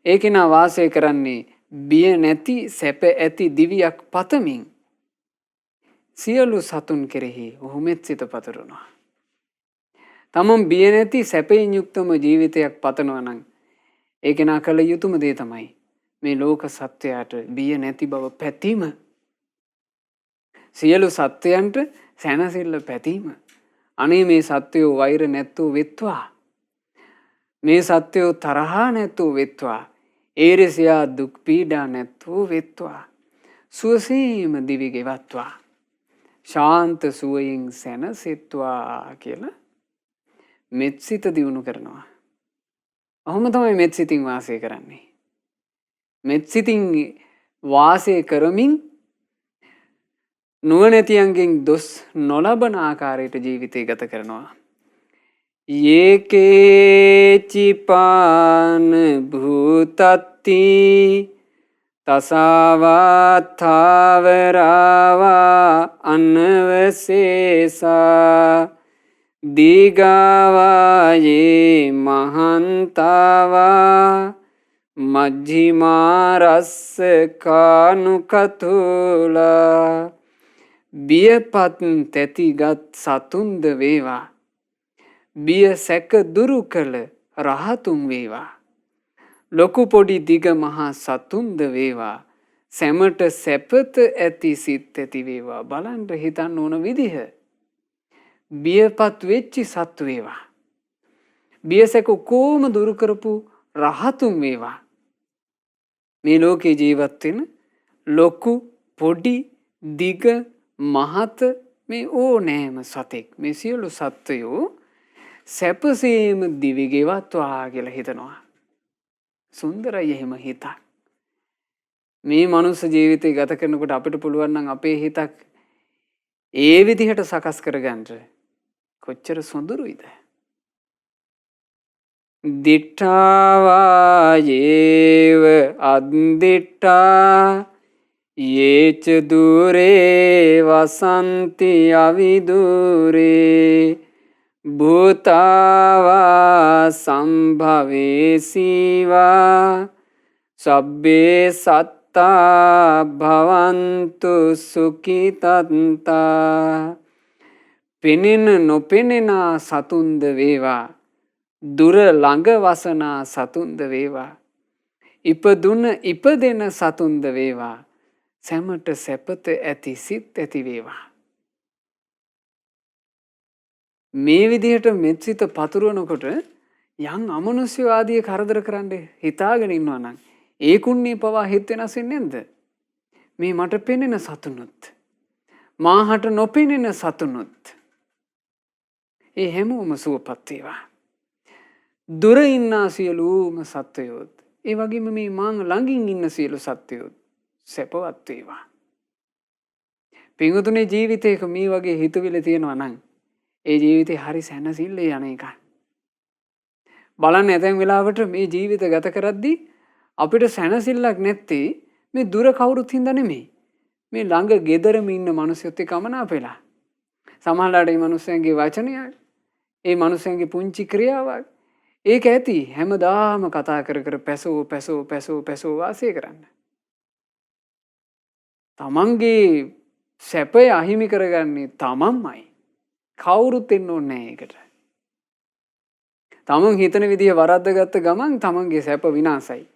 ඒ කෙනා වාසය කරන්නේ බිය නැති සැප ඇති දිවියක් පතමින් සියලු සතුන් කෙරෙහි ඔහු මෙත් සිත පතුරනවා. තමන් බිය නැති සැපයෙන් යුක්තම ජීවිතයක් පතනවා නම් ඒ කෙනා කළ යුතුම දේ තමයි මේ ලෝක සත්වයාට බිය නැති බව පැතීම. සියලු සත්වයන්ට සැනසෙල්ල පැතීම. අනේ මේ සත්වයෝ වෛර නැත්තෝ වෙත්වා. මේ සත්වයෝ තරහා නැත්තෝ වෙත්වා. ඒරෙසියා දුක් පීඩා නැත්තෝ වෙත්වා. සුවසේම දිවි ගෙවත්වා. ශාන්ත සුවයෙන් සැනසෙත්වා කියලා මෙත්සිත දියුණු කරනවා. ඔහොම තමයි මෙත්සිතින් වාසය කරන්නේ. මෙත්සිතින් වාසය කරමින් නුවණැතියන්ගෙන් දොස් නොලබන ආකාරයට ජීවිතය ගත කරනවා. යේකේචිපාන භූතත්ති තසාවාත්ථාවරාවා අනවසේසා දීගාවායේ මහන්තාවා මජ්ජිමාරස්ස කානුකතුලා බියපත් තැතිගත් සතුන්ද වේවා. බිය සැක දුරු කළ රහතුන් වේවා. ලොකු පොඩි දිග මහා සතුන්ද වේවා. සැමට සැපත ඇති සිත් ඇති වේවා. බලන්න හිතන්න ඕන විදිහ. බියපත් වෙච්චි සත්තු වේවා. බිය සැක කොහොම දුරු කරපු රහතුන් වේවා. මේ ලෝකේ ජීවත් වෙන ලොකු පොඩි දිග මහත මේ ඕනෑම සතෙක් මේ සියලු සත්වයෝ සැපසේම දිවි ගෙවත්වා කියලා හිතනවා. සුන්දරයි එහෙම හිතක්. මේ මනුස්ස ජීවිතය ගත කරනකොට අපිට පුළුවන් නම් අපේ හිතක් ඒ විදිහට සකස් කරගන්න කොච්චර සොඳුරුයිද? දිට්ඨාවායේව අද්දිට්ඨා යේච දුරේ වසන්ති අවිදුරේ භූතාවා සම්භවේසීවා සබ්බේ සත්තා භවන්තු සුඛිතන්තා. පෙනෙන නොපෙනෙන සතුන්ද වේවා. දුර ළඟ වසනා සතුන්ද වේවා. ඉපදුන ඉපදෙන සතුන්ද වේවා. සැමට සැපත ඇති සිත් ඇති වේවා. මේ විදිහට මෙත්සිත පතුරවනකොට යම් අමනුෂ්‍ය ආදී කරදර කරන්න හිතාගෙන ඉන්නවා නම් ඒ කුණ්ණේ පවා හිත වෙනස් වෙන්නේ නැද්ද? මේ මට පෙනෙන සතුනුත් මාහට නොපෙනෙන සතුනුත් ඒ හැමෝම සුවපත් වේවා. දුර ඉන්න සියලුම සත්වයෝත් ඒ වගේම මේ මාන් ළඟින් ඉන්න සියලු සත්වයෝත් සැපවත් වේවා. පින්වතුනේ ජීවිතේක මේ වගේ හිතවිලි තියෙනවා නම් ඒ ජීවිතේ හරි සැනසෙල්ලේ යන එක. බලන්න ඇතැම් වෙලාවට මේ ජීවිත ගත කරද්දී අපිට සැනසෙල්ලක් නැත්තේ මේ දුර කවුරුත් හින්දා නෙමෙයි. මේ ළඟ ගෙදරම ඉන්න මිනිස්සුත් එක්ක අමනාප වෙලා. සමහරවිට මේ මිනිස්සුන්ගේ වචනයක්, ඒ මිනිස්සුන්ගේ පුංචි ක්‍රියාවක් ඒක ඇති හැමදාම කතා කර කර පැසෝ වාසය කරන්න. තමන්ගේ සැපය අහිමි කරගන්නේ තමන්මයි. කවුරුත් එන්න ඕනේ නැහැ ඒකට. තමන් හිතන විදිහ වරද්දගත්ත ගමන් තමන්ගේ සැප විනාසයි.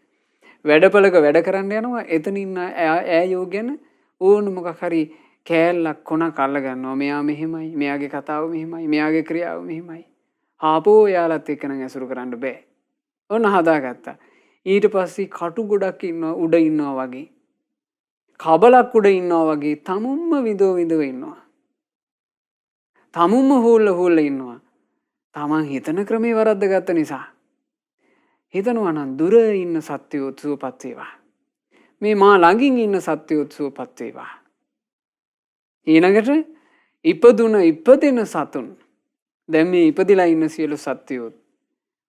වැඩපලක වැඩ කරන්න යනවා එතන ඉන්න ඈයෝ ගැන ඕන මොකක් හරි කෑල්ලක් කොනක් අල්ල ගන්නවා. මෙයා මෙහෙමයි, මෙයාගේ කතාව මෙහෙමයි, මෙයාගේ ක්‍රියාව මෙහෙමයි. ආපෝ එයාලත් එක්ක නම් ඇසුරු කරන්න බෑ. ඔන්න හදාගත්තා. ඊට පස්සේ කටු ගොඩක් ඉන්නවා උඩ ඉන්නවා වගේ. කබලක් උඩ ඉන්නවා වගේ තමුම්ම විදෝ විදව ඉන්නවා. තමුම්ම හූල්ල ඉන්නවා. තමන් හිතන ක්‍රමේ වරද්ද ගත්ත නිසා. හිතනවා නම් දුර ඉන්න සත්වයෝත් සුවපත් වේවා. මේ මා ළඟින් ඉන්න සත්වයෝත් සුවපත් වේවා. ඊළඟට ඉපදෙන සතුන්. දැන් මේ ඉපදිලා ඉන්න සියලු සත්වයෝත්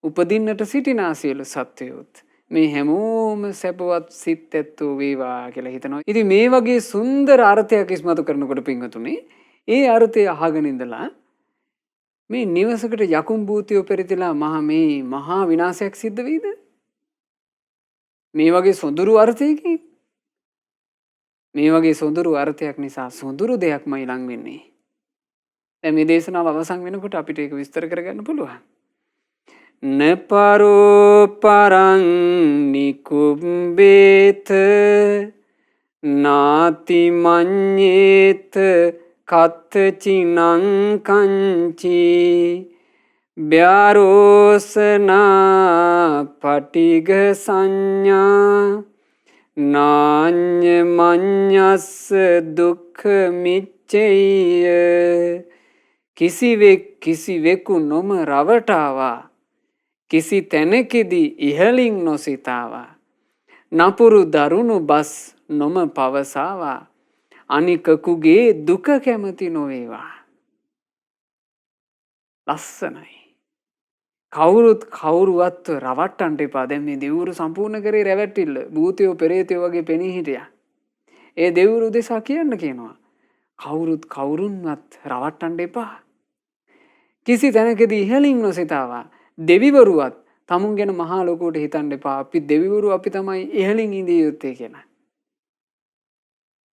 උපදින්නට සිටිනා සියලු සත්වයෝත් මේ හැමෝම සැපවත් සිත් ඇත්තෝ වේවා කියලා හිතනවා. ඉතින් මේ වගේ සුන්දර අර්ථයක් ඉස්මතු කරනකොට පින්වතුනි, ඒ අර්ථය අහගෙන ඉඳලා මේ නිවසකට යකුම් භූතියෝ පෙරතිලා මහා විනාශයක් සිද්ධ වෙයිද? මේ වගේ සොඳුරු අර්ථයකින්, මේ වගේ සොඳුරු අර්ථයක් නිසා සොඳුරු දෙයක්මයි ලං වෙන්නේ. දැන් මේ දේශනාව අවසන් වෙනකොට අපිට ඒක විස්තර කරගන්න පුළුවන්. නපරෝ පරං නිකුම්බේත නාති මඤ්ඤේත කත්තචිනං කංචි බ්‍යාරෝසනා පටිග සංඥා නාඤ්ඤ මඤ්ඤස්ස දුක්ඛ මිච්ඡේය. කිසිවෙකු නොම රවටාවා, කිසි තැනකෙදී ඉහලින් නොසිතාවා, නපුරු දරුණු බස් නොම පවසාවා, අනිකකුගේ දුක කැමති නොවේවා. ලස්සනයි. කවුරුවත් රවට්ටන්ට එපා. දැන් මේ දෙවිවරු සම්පූර්ණ කරේ රැවටිල්ල. භූතයෝ පෙරේතයෝ වගේ පෙනී හිටියා. ඒ දෙවිවරු දෙසා කියන්න කියනවා. කවුරුන්වත් රවට්ටන්ට එපා. කිසි තැනකදී ඉහලින් නොසිතාවා. දෙවිවරුවත් තමුන් ගැන මහා ලොකුවට හිතන්න එපා. අපි දෙවිවරු අපි තමයි ඉහලින් ඉඳිය යුත්තේ කියලා.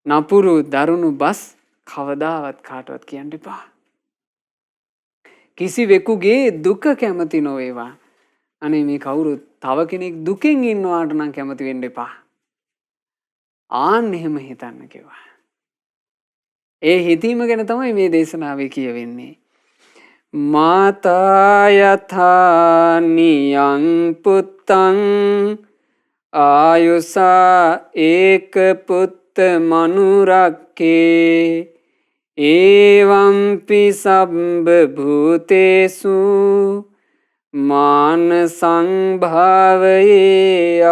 නපුරු දරුණු බස් කවදාවත් කාටවත් කියන්න එපා. කිසිවෙකුගේ දුක කැමති නොවේවා. අනේ මේ කවුරුත් තව කෙනෙක් දුකෙන් ඉන්නවාට නම් කැමති වෙන්න එපා. ආන්න එහෙම හිතන්න කිව්වා. ඒ හිතීම ගැන තමයි මේ දේශනාවේ කියවෙන්නේ. මාතා යථා නියං පුත්තං ආයුසා ඒක පුත්ත මනුරක්කේ ඒවම්පි සබ්බ භූතේසු මාන සංභාවයේ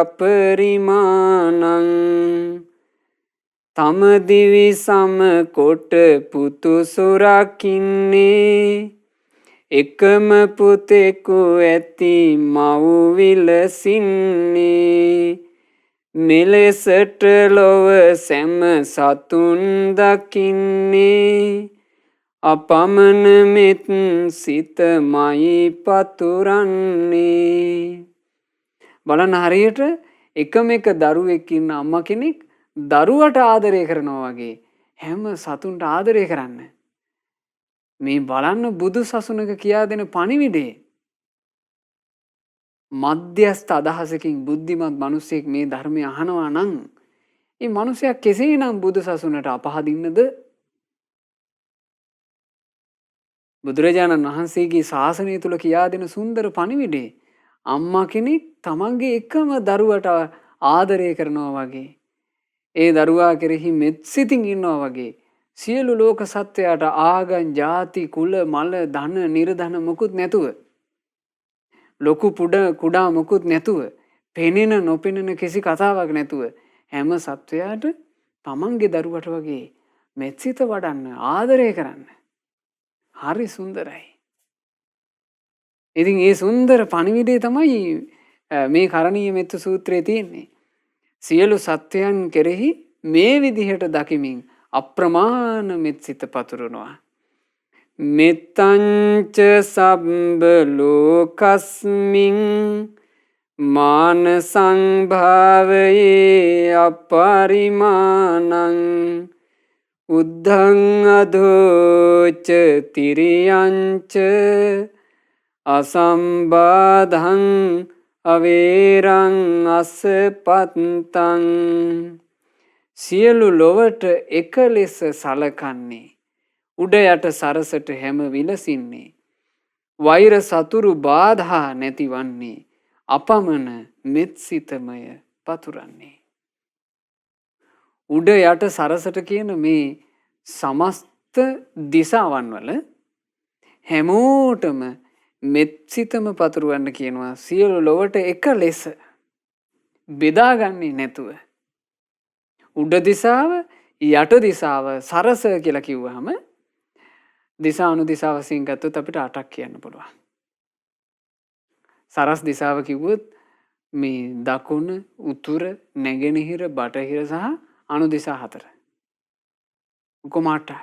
අපරිමාණං. තම දිවි සම කොට පුතු සුරකින්නේ එකම පුතෙකු ඇති මව් විලසින්නේ. මෙලෙසට ලොව සැම සතුන් දකින්නේ අපමණ මෙත් සිතමයි පතුරන්නේ. බලන්න හරියට එකම එක දරුවෙක් ඉන්න අම්මා කෙනෙක් දරුවට ආදරය කරනවා වගේ හැම සතුන්ට ආදරය කරන්න. මේ බලන්න බුදු සසුනක කියා දෙන පණිවිඩේ. මධ්‍යස්ථ අදහසකින් බුද්ධිමත් මිනිසෙක් මේ ධර්මය අහනවා නම් ඒ මිනිසයා කෙසේනම් බුදු සසුනට අපහදින්නද? බුදුරජාණන් වහන්සේගේ ශාසනය තුල කියා දෙන සුන්දර පණිවිඩේ අම්මා කෙනෙක් තමන්ගේ එකම දරුවට ආදරය කරනවා වගේ, ඒ දරුවා කෙරෙහි මෙත් සිතින් ඉන්නවා වගේ සියලු ලෝක සත්වයාට ආගම්, ಜಾති, කුල, මල, ධන, නිර්ධන මොකුත් නැතුව, ලොකු කුඩා මොකුත් නැතුව, පෙනෙන නොපෙනෙන කිසි කතාවක් නැතුව හැම සත්වයාට තමන්ගේ දරුවට වගේ මෙත් සිත වඩන්න, ආදරය කරන්න. හරි සුන්දරයි. ඉතින් මේ සුන්දර පණිවිඩය තමයි මේ කරණීය මෙත්ත සූත්‍රයේ තියෙන්නේ. සියලු සත්වයන් කෙරෙහි මේ විදිහට දකිමින් අප්‍රමාණ මෙත් සිත පතුරනවා. මෙත්තංච සබ්බ ලෝකස්මින් මාන සංභාවයේ අපරිමාණං උද්ධං අධෝච තිරියංච අසම්බාධං අවේරං අසපත්තං සියලු ලොවට එක ලෙස සලකන්නේ උඩ යට සරසට හැම විලසින්නේ වෛර සතුරු බාධා නැතිවන්නේ අපමණ මෙත්සිතමය පතුරන්නේ. උඩ යට සරසට කියන මේ සමස්ත දිසාවන් වල හැමෝටම මෙත්සිතම පතුරවන්න කියනවා සියලු ලොවට එක ලෙස බෙදාගන්නේ නැතුව. උඩ දිසාව යට දිසාව සරස කියලා කිව්වහම දිසා අනු දිසා වශයෙන් ගත්තොත් අපිට 8ක් කියන්න පුළුවන්. සරස් දිසාව කිව්වොත් මේ දකුණ උතුර නැගෙනහිර බටහිර සහ අනු දිසා 4. කොහොම 8ක්.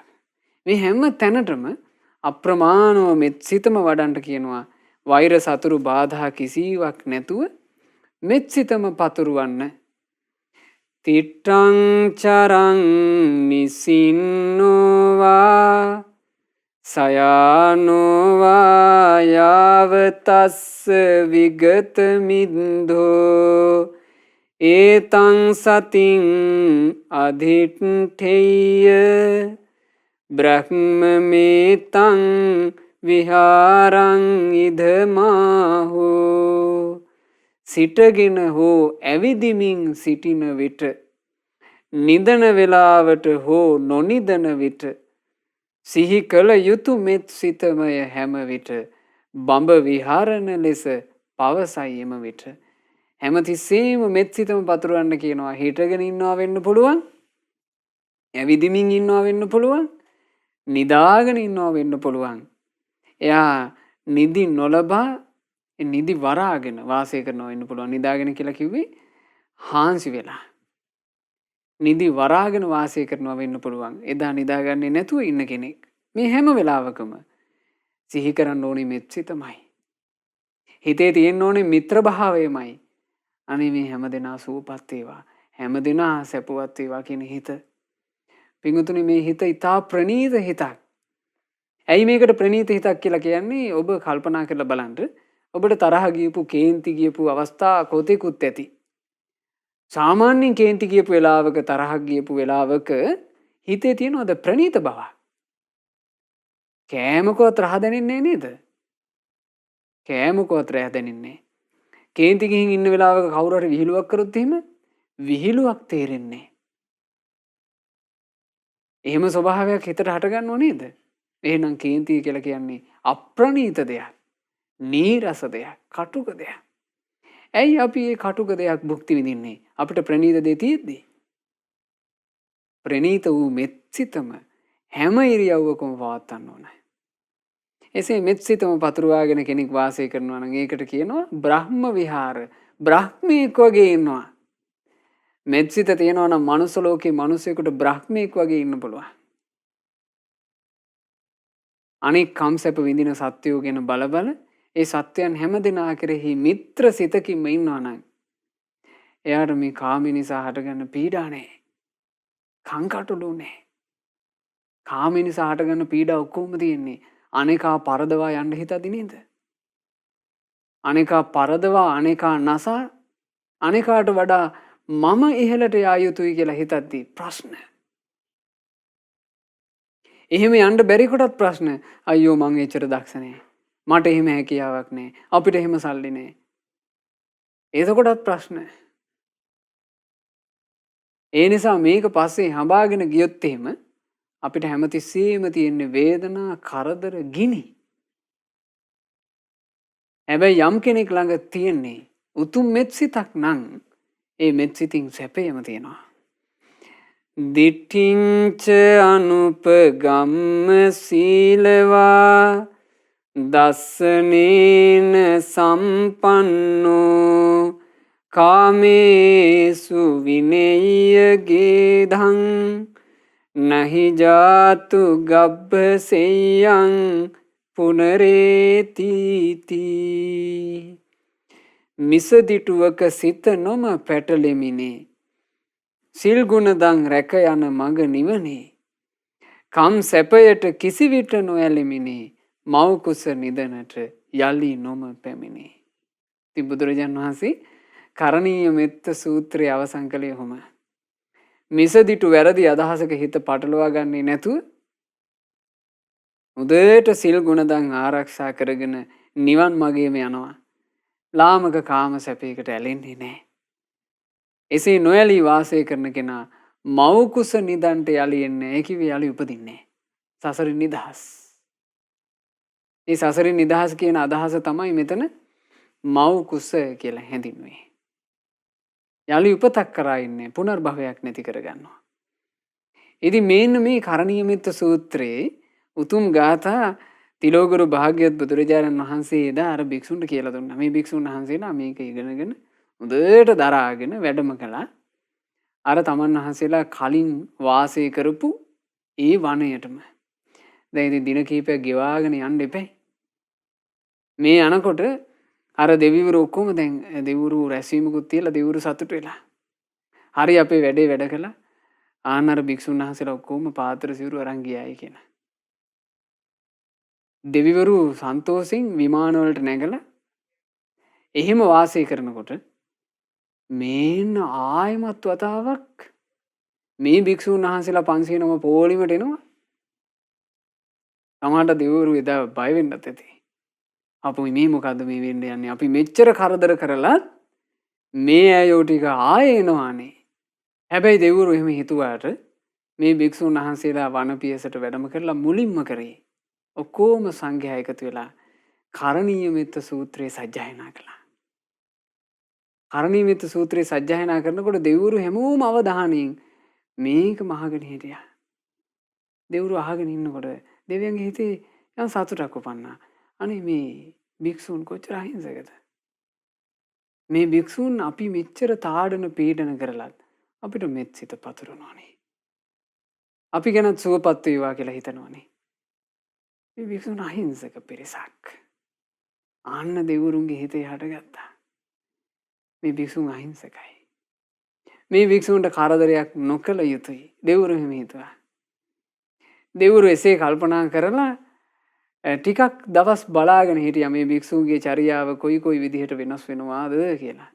මේ හැම තැනටම අප්‍රමාණව මෙත්සිතම වඩන්ට කියනවා වෛර සතුරු බාධා කිසිවක් නැතුව මෙත්සිතම පතුරවන්න. තිට්ටං චරං නිසින්නෝවා සයානෝවා යාවතස්ස විගත මින්දෝ ඒතං සතින් අධිට්ඨේය බ්‍රහ්මමේතං විහාරං ඉදමාහෝ. සිටගෙන හෝ ඇවිදිමින් සිටින විට නිදන වේලාවට හෝ නොනිදන විට සිහි කළ යුතු මෙත් සිතමය හැම විට බඹ විහරණ ලෙස පවසයි එම විට. හැමතිස්සෙම මෙත් සිතම පතුරවන්න කියනවා. හිටගෙන ඉන්නවා වෙන්න පුළුවන්, ඇවිදිමින් ඉන්නවා වෙන්න පුළුවන්, නිදාගෙන ඉන්නවා වෙන්න පුළුවන්. එයා නිදි නොලබා නිදි වරාගෙන වාසය කරනවා වෙන්න පුළුවන්. නිදාගෙන කියලා කිව්වේ හාන්සි වෙලා. නිදි වරාගෙන වාසය කරනවා වෙන්න පුළුවන්. එදා නිදාගන්නේ නැතුව ඉන්න කෙනෙක්. මේ හැම වෙලාවකම සිහි කරන්න ඕනේ මෙත් සිතමයි. හිතේ තියෙන්න ඕනේ මිත්‍ර භාවයමයි. අනේ මේ හැමදෙනා සුවපත් වේවා, හැමදෙනා සැපවත් වේවා කියන හිත. පිඟුතුනි මේ හිත ඊටා ප්‍රණීත හිතක්. ඇයි මේකට ප්‍රණීත හිතක් කියලා කියන්නේ? ඔබ කල්පනා කරලා බලන්න. ඔබට තරහ ගියපු, කේන්ති ගියපු අවස්ථා කොතෙකුත් ඇති. සාමාන්‍යයෙන් කේන්ති ගියපු වෙලාවක, තරහක් ගියපු වෙලාවක හිතේ තියෙනවද ප්‍රණීත බව? කෑමකවත් රහ දැනෙන්නේ නේද? කෑමකවත් රහ දැනෙන්නේ. කේන්ති ගිහින් ඉන්න වෙලාවක කවුරු හරි විහිළුවක් කරොත් එහෙම විහිළුවක් තේරෙන්නේ. එහෙම ස්වභාවයක් හිතට හටගන්නව නේද? එහෙනම් කේන්තිය කියලා කියන්නේ අප්‍රණීත දෙයක්, නීරස දෙයක්, කටුක දෙයක්. ඇයි අපි මේ කටුක දෙයක් භුක්ති විඳින්නේ? අපිට ප්‍රණීත දෙය තියෙද්දි. ප්‍රණීත වූ මෙත්සිතම හැම ඉරියව්වකම පවත්වන්න ඕන. එසේ මෙත්සිතම පතුරවාගෙන කෙනෙක් වාසය කරනවා නම් ඒකට කියනවා බ්‍රහ්ම විහාර. බ්‍රහ්මීෙක් වගේ ඉන්නවා. මෙත්සිත තියෙනවා නම් මනුස්ස ලෝකේ මිනිසෙකුට බ්‍රහ්මීෙක් වගේ ඉන්න පුළුවන්. අනෙක් කම්සප විඳින සත්වයෝ ගැන බල ඒ සත්‍යයන් හැම දෙනා කෙරෙහි මිත්‍ර සිතකින්ම ඉන්නවා නම් එයාට මේ කාමී නිසා හටගන්න පීඩා නැහැ. කංකටොළු නැහැ. කාමී නිසා හටගන්න පීඩා ඔක්කොම තියෙන්නේ අනේකා පරදවා යන්න හිතදී නේද? අනේකා පරදවා අනේකා නසා අනේකාට වඩා මම ඉහළට යා යුතුයි කියලා හිතද්දී ප්‍රශ්න. එහෙම යන්න බැරි කොටත් ප්‍රශ්න. අයියෝ මං එච්චර දක්ෂ නෑ. මට එහෙම හැකියාවක් නෑ. අපිට එහෙම සල්ලි නෑ. එතකොටත් ප්‍රශ්න. ඒ නිසා මේක පස්සේ හඹාගෙන ගියොත් එහෙම අපිට හැමතිස්සෙම තියෙන වේදනා, කරදර, ගිනි. හැබැයි යම් කෙනෙක් ළඟ තියෙන්නේ උතුම් මෙත්සිතක් නම් ඒ මෙත්සිතින් සැපයම තියෙනවා. දිට්ඨිංච අනුපගම්ම සීලවා දස්සනේන සම්පන්නෝ කාමේසු විනේය ගේධං නහි ජාතු ගබ්බසෙයං පුනරේතිති. මිසදිටුවක සිත නොම පැටලෙමිනේ සිල් ගුණදං රැක යන මඟ නිවනේ. කම් සැපයට කිසිවිට නොඇලෙමිනේ මව් කුස නිදනට යලි නොම පැමිණේ. ඉතින් බුදුරජාණන් වහන්සේ කරණීය මෙත්ත සූත්‍රය අවසන් කළේ ඔහොම. මිසදිටු වැරදි අදහසක හිත පටලවා ගන්නේ නැතුව උදේට සිල් ගුණදන් ආරක්ෂා කරගෙන නිවන් මගේම යනවා. ලාමක කාම සැපයකට ඇලෙන්නේ නැහැ. එසේ නොඇලී වාසය කරන කෙනා මව් කුස නිදන්ට යලි එන්නේ නැහැ. ඒ කිව්වේ යලි උපදින්නේ නැහැ. සසරින් නිදහස්. මේ සසරින් නිදහස් කියන අදහස තමයි මෙතන මව් කුස කියලා හැඳින්වෙන්නේ. යලි උපතක් කරා ඉන්නේ පුනර්භවයක් නැති කරගන්නවා. ඉතින් මේන්න මේ කරණීය මෙත්ත සූත්‍රයේ උතුම් ගාථා තිලෝගුරු භාග්‍යවත් බුදුරජාණන් වහන්සේ එදා අර භික්ෂුන්ට කියලා දුන්නා. මේ භික්ෂුන් වහන්සේලා මේක ඉගෙනගෙන හොඳට දරාගෙන වැඩම කළා. අර තමන් වහන්සේලා කලින් වාසය කරපු ඒ වනයටම. දැන් ඉතින් දින කීපයක් ගෙවාගෙන යන්න එපැයි. මේ යනකොට අර දෙවිවරු ඔක්කොම දැන් දෙවිවරු රැස්වීමකුත් තියලා දෙවිවරු සතුට වෙලා. හරි අපේ වැඩේ වැඩ කළා. ආන්න අර භික්ෂුන් වහන්සේලා ඔක්කොම පාත්‍ර සිවුරු අරන් ගියායි කියන. දෙවිවරු සන්තෝෂෙන් විමාන වලට නැගලා එහෙම වාසය කරනකොට මේන්න ආයමත් වතාවක් මේ භික්ෂුන් වහන්සේලා 509 පොලිමට එනවා. සමහරට දෙවිවරු එදා බය වෙන්නත් ඇති. අපු මේ මොකද්ද මේ වෙන්න යන්නේ? අපි මෙච්චර කරදර කරලා මේ අයෝ ටික ආයේ එනවානේ. හැබැයි දෙවිවරු එහෙම හිතුවාට මේ භික්ෂුන් වහන්සේලා වනපියසට වැඩම කරලා මුලින්ම කරේ ඔක්කොම සංඝයා එකතු වෙලා කරණීය මෙත්ත සූත්‍රය සජ්ජායනා කළා. කරණීය මෙත්ත සූත්‍රය සජ්ජායනා කරනකොට දෙවිවරු හැමෝම අවධානයෙන් මේක මහගෙන හිටියා. දෙවිවරු අහගෙන ඉන්නකොට දෙවියන්ගේ හිතේ යම් සතුටක් උපන්නා. අනේ මේ භික්ෂුන් කොච්චර අහිංසකද? මේ භික්ෂුන් අපි මෙච්චර තාඩන පීඩන කරලත් අපිට මෙත් සිත පතුරවනවානේ. අපි ගැනත් සුවපත් වේවා කියලා හිතනවානේ. මේ භික්ෂුන් අහිංසක පිරිසක්. ආන්න දෙවිවරුන්ගේ හිතේ හටගත්තා. මේ භික්ෂුන් අහිංසකයි. මේ භික්ෂුන්ට කරදරයක් නොකළ යුතුයි. දෙවිවරු එහෙම හිතුවා. දෙවිවරු එසේ කල්පනා කරලා ටිකක් දවස් බලාගෙන හිටියා මේ භික්ෂුන්ගේ චර්යාව කොයි විදිහට වෙනස් වෙනවාද කියලා.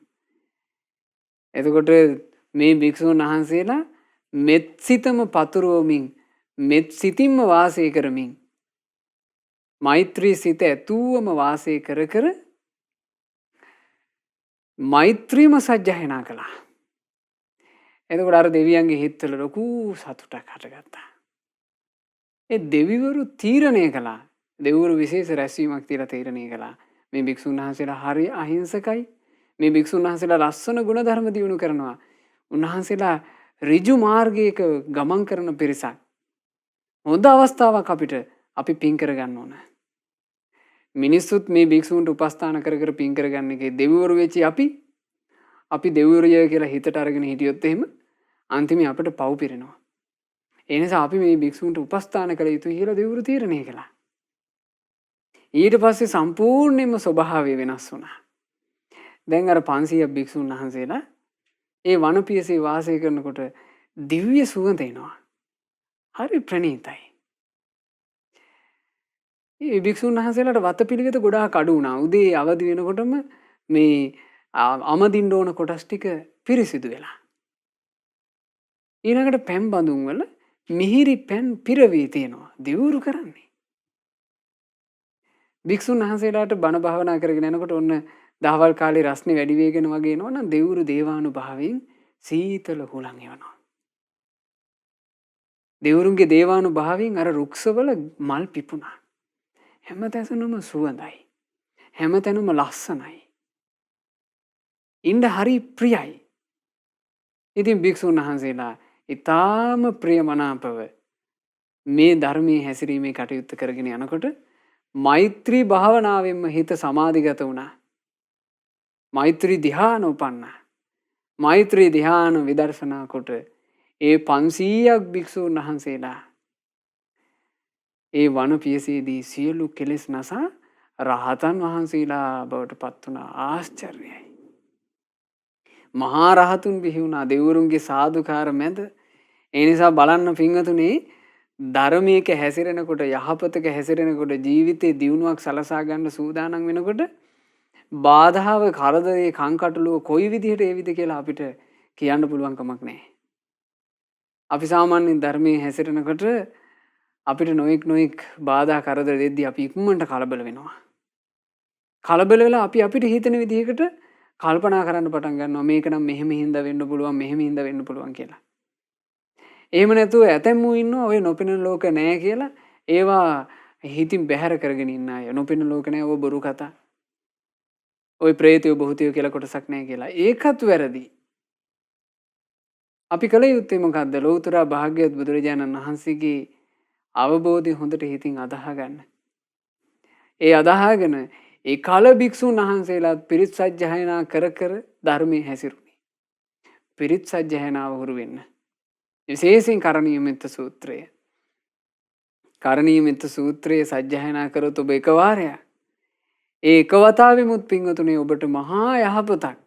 එතකොට මේ භික්ෂුන් වහන්සේලා මෙත් සිතම පතුරවමින් මෙත් සිතින්ම වාසය කරමින් මෛත්‍රී සිත ඇතුවම වාසය කර කර මෛත්‍රීම සජ්ජායනා කළා. එතකොට අර දෙවියන්ගේ හිතවල ලොකු සතුටක් හටගත්තා. ඒ දෙවිවරු තීරණය කළා. දෙවිවරු විශේෂ රැස්වීමක් තියලා තීරණය කළා. මේ භික්ෂුන් වහන්සේලා හරි අහිංසකයි. මේ භික්ෂුන් වහන්සේලා ලස්සන ගුණධර්ම දියුණු කරනවා. උන්වහන්සේලා ඍජු මාර්ගයක ගමන් කරන පිරිසක්. හොඳ අවස්ථාවක් අපිට අපි පින් කරගන්න ඕන. මිනිස්සුත් මේ භික්ෂූන්ට උපස්ථාන කර කර පින් කරගන්න එකේ දෙවිවරු වෙච්ච අපි දෙවිවරුය කියලා හිතට අරගෙන හිටියොත් එහෙම අන්තිමේ අපිට පව් පිරෙනවා. ඒ නිසා අපි මේ භික්ෂූන්ට උපස්ථාන කළ යුතුයි කියලා දෙවිවරු තීරණය කළා. ඊට පස්සේ සම්පූර්ණයෙන්ම ස්වභාවය වෙනස් වුණා. දැන් අර 500 භික්ෂුන් වහන්සේලා ඒ වනපියසේ වාසය කරනකොට දිව්‍ය සුවඳ එනවා. හරි ප්‍රණීතයි. ඒ භික්ෂුන් වහන්සේලාට වතපිළිවෙත ගොඩාක් අඩු වුණා. උදේ අවදි වෙනකොටම මේ අමදින්න ඕන කොටස් ටික පිරිසිදු වෙලා. ඊළඟට පැන් බඳුන් වල මිහිරි පැන් පිරවී තියෙනවා. දෙවිවරු කරන්නේ. භික්ෂුන් වහන්සේලාට බණ භාවනා කරගෙන යනකොට ඔන්න දහවල් කාලේ රස්නේ වැඩි වේගෙන වගේ එනවනම් දෙවිවරු දේවානුභාවයෙන් සීතල හුලං එවනවා. දෙවිවරුන්ගේ දේවානුභාවයෙන් අර රුක්සවල මල් පිපුණා. හැමතැනම සුවඳයි. හැමතැනම ලස්සනයි. ඉන්න හරි ප්‍රියයි. ඉතින් භික්ෂුන් වහන්සේලා ඊටාම ප්‍රියමනාපව මේ ධර්මයේ හැසිරීමේ කටයුත්ත කරගෙන යනකොට මෛත්‍රී භාවනාවෙන්ම හිත සමාධිගත වුණා. මෛත්‍රී ධ්‍යාන උපන්නා. මෛත්‍රී ධ්‍යාන විදර්ශනා කොට ඒ 500ක් භික්ෂුන් වහන්සේලා ඒ වනපියසේදී සියලු කෙලෙස් නසා රහතන් වහන්සේලා බවට පත් වුණා. ආශ්චර්යයි. මහා රහතුන් බිහි වුණා දෙවිවරුන්ගේ සාදුකාර මැද. ඒ නිසා බලන්න පින්වතුනි ධර්මයක හැසිරෙනකොට යහපතක හැසිරෙනකොට ජීවිතේ දියුණුවක් සලසා ගන්න සූදානම් වෙනකොට බාධාව කරදරේ කංකටලුව කොයි විදිහට ඒවිද කියලා අපිට කියන්න පුළුවන් කමක් නැහැ. අපි සාමාන්‍යයෙන් ධර්මයේ හැසිරෙනකොට අපිට නොයෙක් බාධා කරදර දෙද්දී අපි ඉක්මනට කලබල වෙනවා. කලබල වෙලා අපි අපිට හිතෙන විදිහකට කල්පනා කරන්න පටන් ගන්නවා. මේක නම් මෙහෙම හින්දා වෙන්න පුළුවන්, මෙහෙම හින්දා වෙන්න පුළුවන් කියලා. එහෙම නැතුව ඇතැම්මු ඉන්නවා ඔය නොපෙනෙන ලෝක නෑ කියලා ඒවා හිතින් බැහැර කරගෙන ඉන්න අය. නොපෙනෙන ලෝක නෑ ඔය බොරු කතා. ඔය ප්‍රේතයෝ භූතයෝ කියලා කොටසක් නෑ කියලා. ඒකත් වැරදි. අපි කළ යුත්තේ මොකද්ද? ලෞතර භාග්‍යවත් බුදුරජාණන් වහන්සේගේ අවබෝධය හොඳට හිතින් අදහා ගන්න. ඒ අදහාගෙන ඒ කල භික්ෂුන් වහන්සේලාත් පිරිත් සජ්ජායනා කර කර ධර්මයේ හැසිරුණි. පිරිත් සජ්ජායනාව හුරු වෙන්න. විශේෂයෙන් කරණීය මෙත්ත සූත්‍රය. කරණීය මෙත්ත සූත්‍රයේ සජ්ජායනා කරොත් ඔබ එක වාරයක් ඒ එක වතාවෙමුත් පින්වතුනි ඔබට මහා යහපතක්.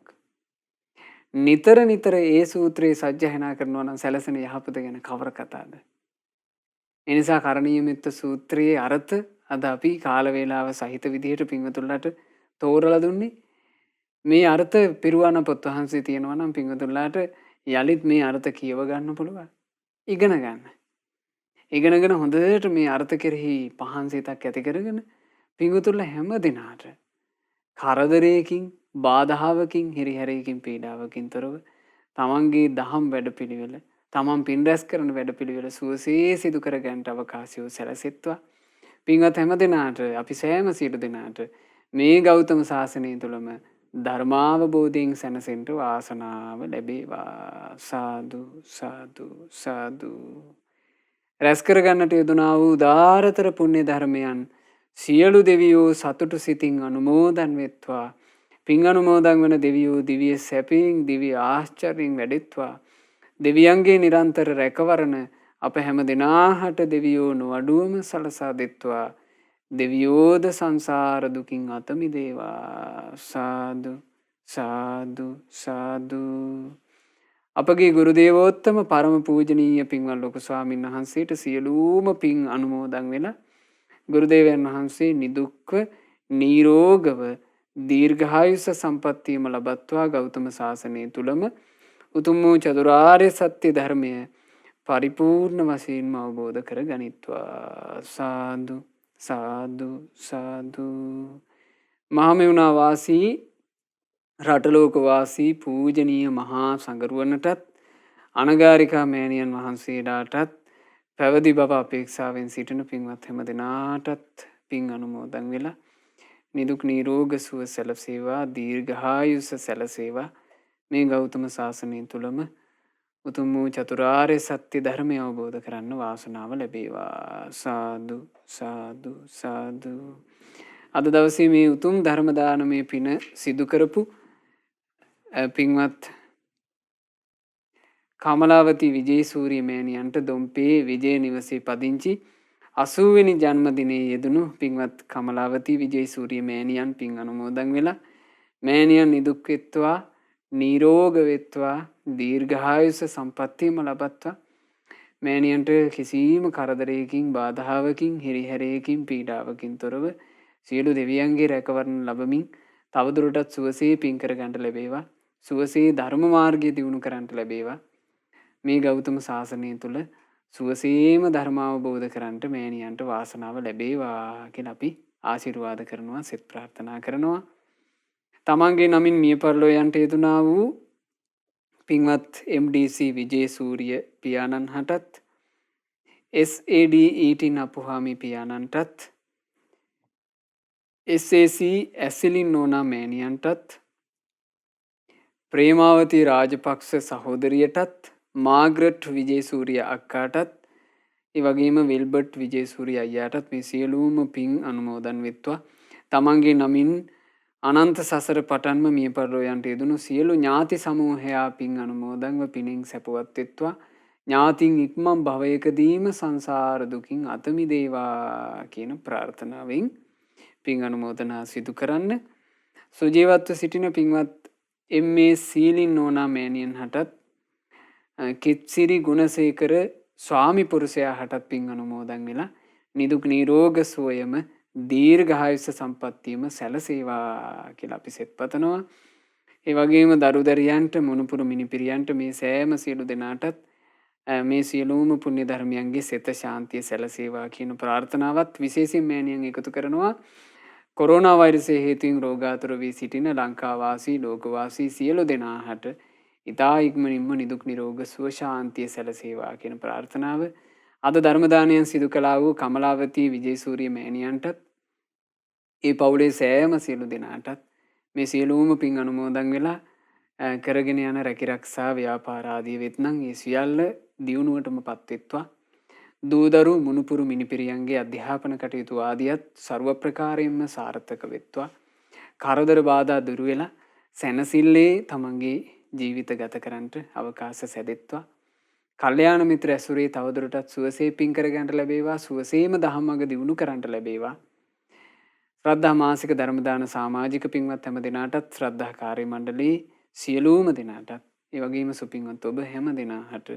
නිතර නිතර ඒ සූත්‍රයේ සජ්ජායනා කරනවා නම් සැලසෙන යහපත ගැන කවර කතාවද? ඒ නිසා කරණීය මෙත්ත සූත්‍රයේ අර්ථ අද අපි කාල වේලාව සහිත විදිහට පින්වතුන්ලාට තෝරලා දුන්නේ. මේ අර්ථ පිරුවාන පොත් වහන්සේ තියෙනවා නම් පින්වතුන්ලාට යලිත් මේ අර්ථ කියව ගන්න පුළුවන්. ඉගෙන ගන්න. ඉගෙනගෙන හොඳට මේ අර්ථ කෙරෙහි පහන් සිතක් ඇති කරගෙන පින්වතුන්ලා හැම දිනාට කරදරයකින්, බාධාවකින්, හිරිහැරයකින්, පීඩාවකින් තොරව තමන්ගේ දහම් වැඩපිළිවෙල, තමන් පින් රැස් කරන වැඩපිළිවෙල සුවසේ සිදු කර ගන්නට අවකාශය සැලසෙත්වා. පින්වත් හැම දිනාට අපි සෑම සියලු දිනාට මේ ගෞතම සාසනය තුළම ධර්මාවබෝධයෙන් සැනසෙන්න වාසනාව ලැබේවා. සාදු සාදු සාදු. රැස් කර ගන්නට යෙදුනා වූ උදාරතර පුණ්‍ය ධර්මයන් සියලු දෙවියෝ සතුටු සිතින් අනුමෝදන් වෙත්වා. පින් අනුමෝදන් වන දෙවියෝ දිව්‍ය සැපයෙන්, දිව්‍ය ආශ්චර්යයෙන් වැඩෙත්වා. දෙවියන්ගේ නිරන්තර රැකවරණ අප හැම දෙනාහට දෙවියෝ නොඅඩුවම සලසා දෙත්වා. දෙවියෝද සංසාර දුකින් අත මිදේවා. සාදු සාදු සාදු. අපගේ ගුරු දේවෝත්තම පරම පූජනීය පින්වත් ලොකු ස්වාමීන් වහන්සේට සියලුම පින් අනුමෝදන් වෙලා ගුරුදේවයන් වහන්සේ නිදුක්ව නිරෝගව දීර්ඝායුෂ සම්පන්නියම ලබත්වා ගෞතම සාසනය තුලම උතුම් වූ චතුරාර්ය සත්‍ය ධර්මය පරිපූර්ණ වශයෙන්ම අවබෝධ කර ගනිත්වා. සාදු සාදු සාදු. මහමෙවුනා වාසී රටලෝක වාසී පූජනීය මහා සංඝරුවනටත් අනගාരികා මෑණියන් වහන්සේලාටත් පැවදි බව අපේක්ෂාවෙන් සිටින පින්වත් හැම දෙනාටත් පින් අනුමෝදන් වෙලා නිදුක් නිරෝග සුව සැලසේවා, දීර්ඝායුෂ සැලසේවා. මේ ගෞතම සාසනය තුලම උතුම් වූ චතුරාර්ය සත්‍ය ධර්මය අවබෝධ කරන්න වාසනාව ලැබේවා. සාදු සාදු සාදු. අද දවසේ මේ උතුම් ධර්ම දානමය පින සිදු කරපු පින්වත් කමලාවති විජේසූරිය මෑණියන්ට දොම්පේ විජය නිවසේ පදිංචි 80 වෙනි ජන්මදිනයේ යෙදුණු පින්වත් කමලාවති විජේසූරිය මෑණියන් පින් අනුමෝදන් වෙලා මෑණියන් නිදුක් වෙත්වා, නිරෝග වෙත්වා, දීර්ඝායුෂ සම්පන්නියම ලබත්වා. මෑණියන්ට කිසිම කරදරයකින්, බාධාවකින්, හිරිහැරයකින්, පීඩාවකින් තොරව සියලු දෙවියන්ගේ රැකවරණ ලැබමින් තවදුරටත් සුවසේ පින් කර ගන්නට ලැබේවා. සුවසේ ධර්ම මාර්ගය දියුණු කරන්නට ලැබේවා. මේ ගෞතම සාසනය තුල සුවසේම ධර්ම අවබෝධ කරන්නට මෑණියන්ට වාසනාව ලැබේවා කියලා අපි ආශිර්වාද කරනවා, සෙත් ප්‍රාර්ථනා කරනවා. තමන්ගේ නමින් මිය පරලෝ යන්ට යෙදුනා වූ පින්වත් MDC විජේසූරිය පියාණන් හටත්, SAD ඊටින් අපුහාමි පියාණන්ටත්, SAC ඇසිලින් නෝනා මෑණියන්ටත්, ප්‍රේමාවති රාජපක්ෂ සහෝදරියටත්, මාග්‍රට් විජේසූරිය අක්කාටත්, ඒ වගේම විල්බර්ට් විජේසූරිය අයියාටත් මේ සියලුම පින් අනුමෝදන් වෙත්වා. තමන්ගේ නමින් අනන්ත සසර පටන්ම මිය පරලෝ යන්ට යෙදුණු සියලු ඥාති සමූහයා පින් අනුමෝදන්ව පිනෙන් සැපවත් වෙත්වා. ඥාතින් ඉක්මන් භවයකදීම සංසාර දුකින් අත මිදේවා කියන ප්‍රාර්ථනාවෙන් පින් අනුමෝදනා සිදු කරන්න. සුජීවත්ව සිටින පින්වත් MA සීලින් නෝනා මෑණියන් හටත්, කිත්සිරි ගුණසේකර ස්වාමි පුරුෂයා හටත් පින් අනුමෝදන් වෙලා නිදුක් නිරෝග සුවයම දීර්ඝායුෂ සම්පන්නියම සැලසේවා කියලා අපි සෙත් පතනවා. ඒ වගේම දරු දැරියන්ට, මුණුපුරු මිනිපිරියන්ට මේ සෑම සියලු දෙනාටත් මේ සියලුම පුණ්‍ය ධර්මයන්ගේ සිත ශාන්තිය සැලසේවා කියන ප්‍රාර්ථනාවත් විශේෂයෙන් මෑණියන් එකතු කරනවා. කොරෝනා වෛරසය හේතුවෙන් රෝගාතුර වී සිටින ලංකාවාසී ලෝකවාසී සියලු දෙනාට ඉතා ඉක්මනින්ම නිදුක් නිරෝග සුව ශාන්තිය සැලසේවා කියන ප්‍රාර්ථනාව අද ධර්ම දානයන් සිදු කළා වූ කමලාවතී විජේසූරිය මෑණියන්ටත් ඒ පවුලේ සෑම සියලු දෙනාටත් මේ සියලුම පින් අනුමෝදන් වෙලා කරගෙන යන රැකිරක්ෂා ව්‍යාපාර ආදී වෙත්නම් ඒ සියල්ල දියුණුවටම පත්වෙත්වා. දූදරු මුණුපුරු මිනිපිරියන්ගේ අධ්‍යාපන කටයුතු ආදියත් ਸਰව ප්‍රකාරයෙන්ම සාර්ථක වෙත්වා. කරදර බාධා දුරු වෙලා සැනසille තමන්ගේ ජීවිත ගත කරන්නට අවකාශ සැදෙත්වා. කල්යාණ මිත්‍ර ඇසුරේ තවදුරටත් සුවසේ පින් කරගන්නට ලැබේවා. සුවසේම දහම්මඟ දියුණු කරන්නට ලැබේවා. ශ්‍රද්ධා මාසික ධර්ම දාන සමාජික පින්වත් හැම දිනාටත් ශ්‍රද්ධා කාර්ය මණ්ඩලයේ සියලුම දෙනාටත් ඒ වගේම සුපින්වත් ඔබ හැම දෙනාට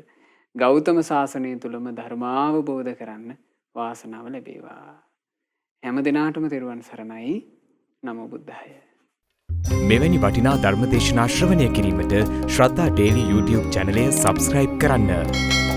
ගෞතම ශාසනය තුලම ධර්මාවබෝධ කරන්න වාසනාව ලැබේවා. හැම දිනාටම තෙරුවන් සරණයි. නමෝ බුද්ධාය. මෙවැනි වටිනා ධර්ම දේශනා ශ්‍රවණය කිරීමට ශ්‍රද්ධා ඩේලි YouTube චැනලය සබ්ස්ක්‍රයිබ් කරන්න.